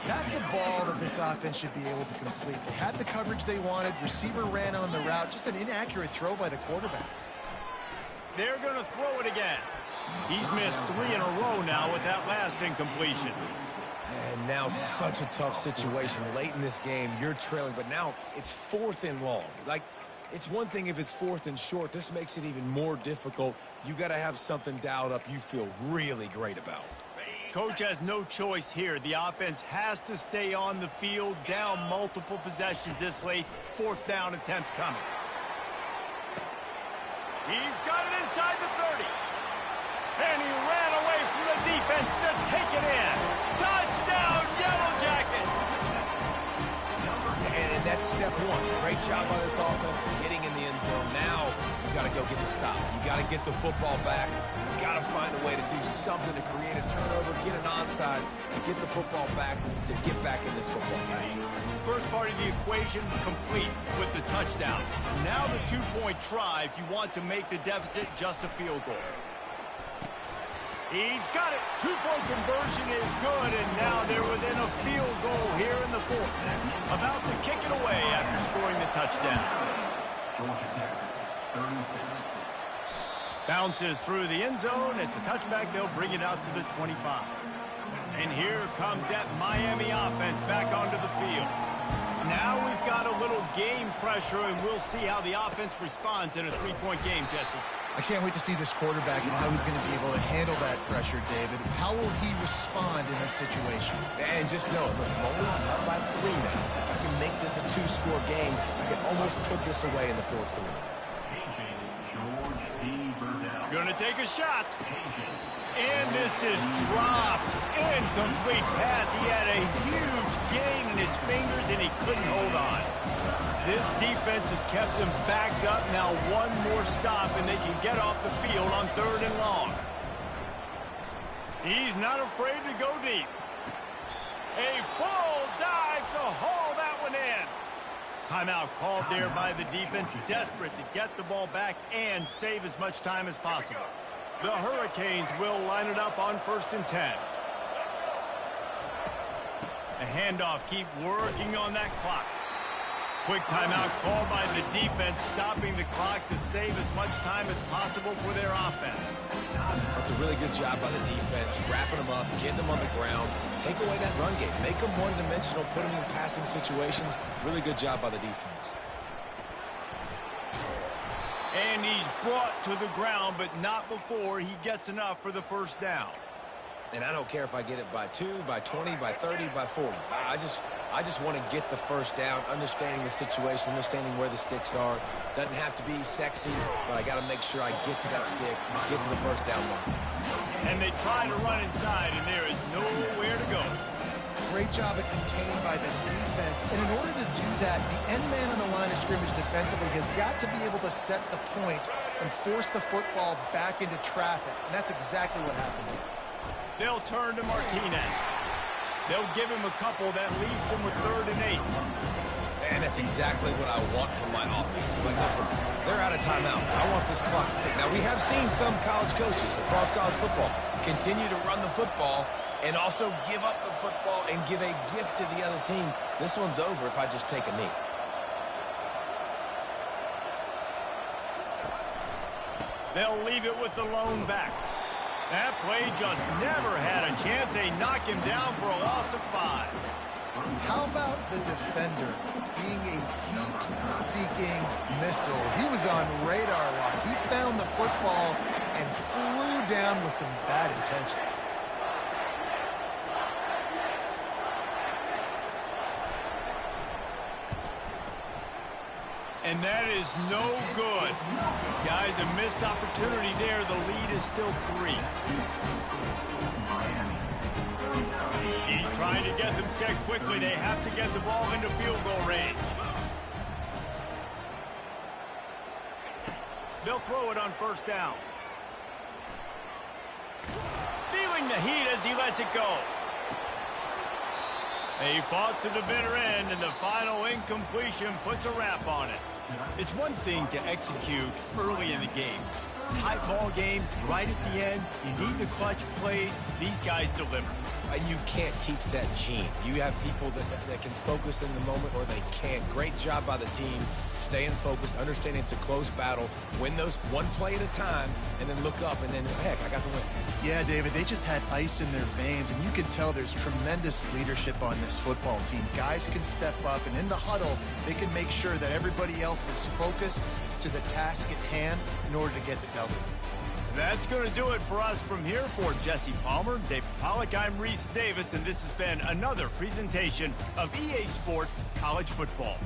That's a ball that this offense should be able to complete. They had the coverage they wanted. Receiver ran on the route. Just an inaccurate throw by the quarterback. They're going to throw it again. He's missed 3 in a row now with that last incompletion. And now such a tough situation. Late in this game, you're trailing, but now it's 4th and long. Like, it's one thing if it's 4th and short. This makes it even more difficult. You got to have something dialed up you feel really great about. Coach has no choice here. The offense has to stay on the field, down multiple possessions this late. 4th down attempt coming. He's got it inside the 30. And he ran away from the defense to take it in. Touchdown, Yellow Jackets! And that's step one. Great job by this offense getting in the end zone. Now you got to go get the stop. You got to get the football back. You got to find a way to do something to create a turnover, get an onside, and get the football back to get back in this football game. First part of the equation complete with the touchdown. Now the 2-point try if you want to make the deficit just a field goal. He's got it. 2-point conversion is good, and now they're within a field goal here in the 4th. About to kick it away after scoring the touchdown. Georgia Tech, 36. Bounces through the end zone. It's a touchback. They'll bring it out to the 25. And here comes that Miami offense back onto the field. Now we've got a little game pressure, and we'll see how the offense responds in a 3-point game, Jesse. I can't wait to see this quarterback and how he's going to be able to handle that pressure, David. How will he respond in this situation? And just know, listen, I'm only up by 3 now. If I can make this a 2-score game, I can almost put this away in the 4th quarter. George B. Burdell. Gonna take a shot. And this is dropped. Incomplete pass. He had a huge gain in his fingers, and he couldn't hold on. This defense has kept them backed up. Now one more stop, and they can get off the field on 3rd and long. He's not afraid to go deep. A full dive to haul that one in. Timeout called there by the defense, desperate to get the ball back and save as much time as possible. The Hurricanes will line it up on 1st and 10. The handoff, keep working on that clock. Quick timeout called by the defense, stopping the clock to save as much time as possible for their offense. That's a really good job by the defense, wrapping them up, getting them on the ground, take away that run game, make them one-dimensional, put them in passing situations. Really good job by the defense. And he's brought to the ground, but not before he gets enough for the 1st down. And I don't care if I get it by 2, by 20, by 30, by 40. I just want to get the 1st down, understanding the situation, understanding where the sticks are. Doesn't have to be sexy, but I got to make sure I get to that stick, get to the 1st down mark. And they try to run inside, and there is nowhere to go. Great job at containing by this defense. And in order to do that, the end man on the line of scrimmage defensively has got to be able to set the point and force the football back into traffic. And that's exactly what happened here. They'll turn to Martinez. They'll give him a couple that leaves him with 3rd and 8. And that's exactly what I want from my offense. Like, listen, they're out of timeouts. I want this clock to tick. Now, we have seen some college coaches across college football continue to run the football and also give up the football and give a gift to the other team. This one's over if I just take a knee. They'll leave it with the lone back. That play just never had a chance. They knock him down for a loss of 5. How about the defender being a heat-seeking missile? He was on radar lock. He found the football and flew down with some bad intentions. And that is no good. Guys, a missed opportunity there. The lead is still 3. He's trying to get them set quickly. They have to get the ball into field goal range. They'll throw it on first down. Feeling the heat as he lets it go. They fought to the bitter end, and the final incompletion puts a wrap on it. It's one thing to execute early in the game. Tight ball game, right at the end. You need the clutch plays. These guys deliver. And you can't teach that gene. You have people that can focus in the moment or they can't. Great job by the team, staying focused, understanding it's a close battle, win those one play at a time, and then look up, and then, heck, I got the win. Yeah, David, they just had ice in their veins, and you can tell there's tremendous leadership on this football team. Guys can step up, and in the huddle, they can make sure that everybody else is focused to the task at hand in order to get the W. That's going to do it for us from here. For Jesse Palmer, David Pollack, I'm Reese Davis, and this has been another presentation of EA Sports College Football.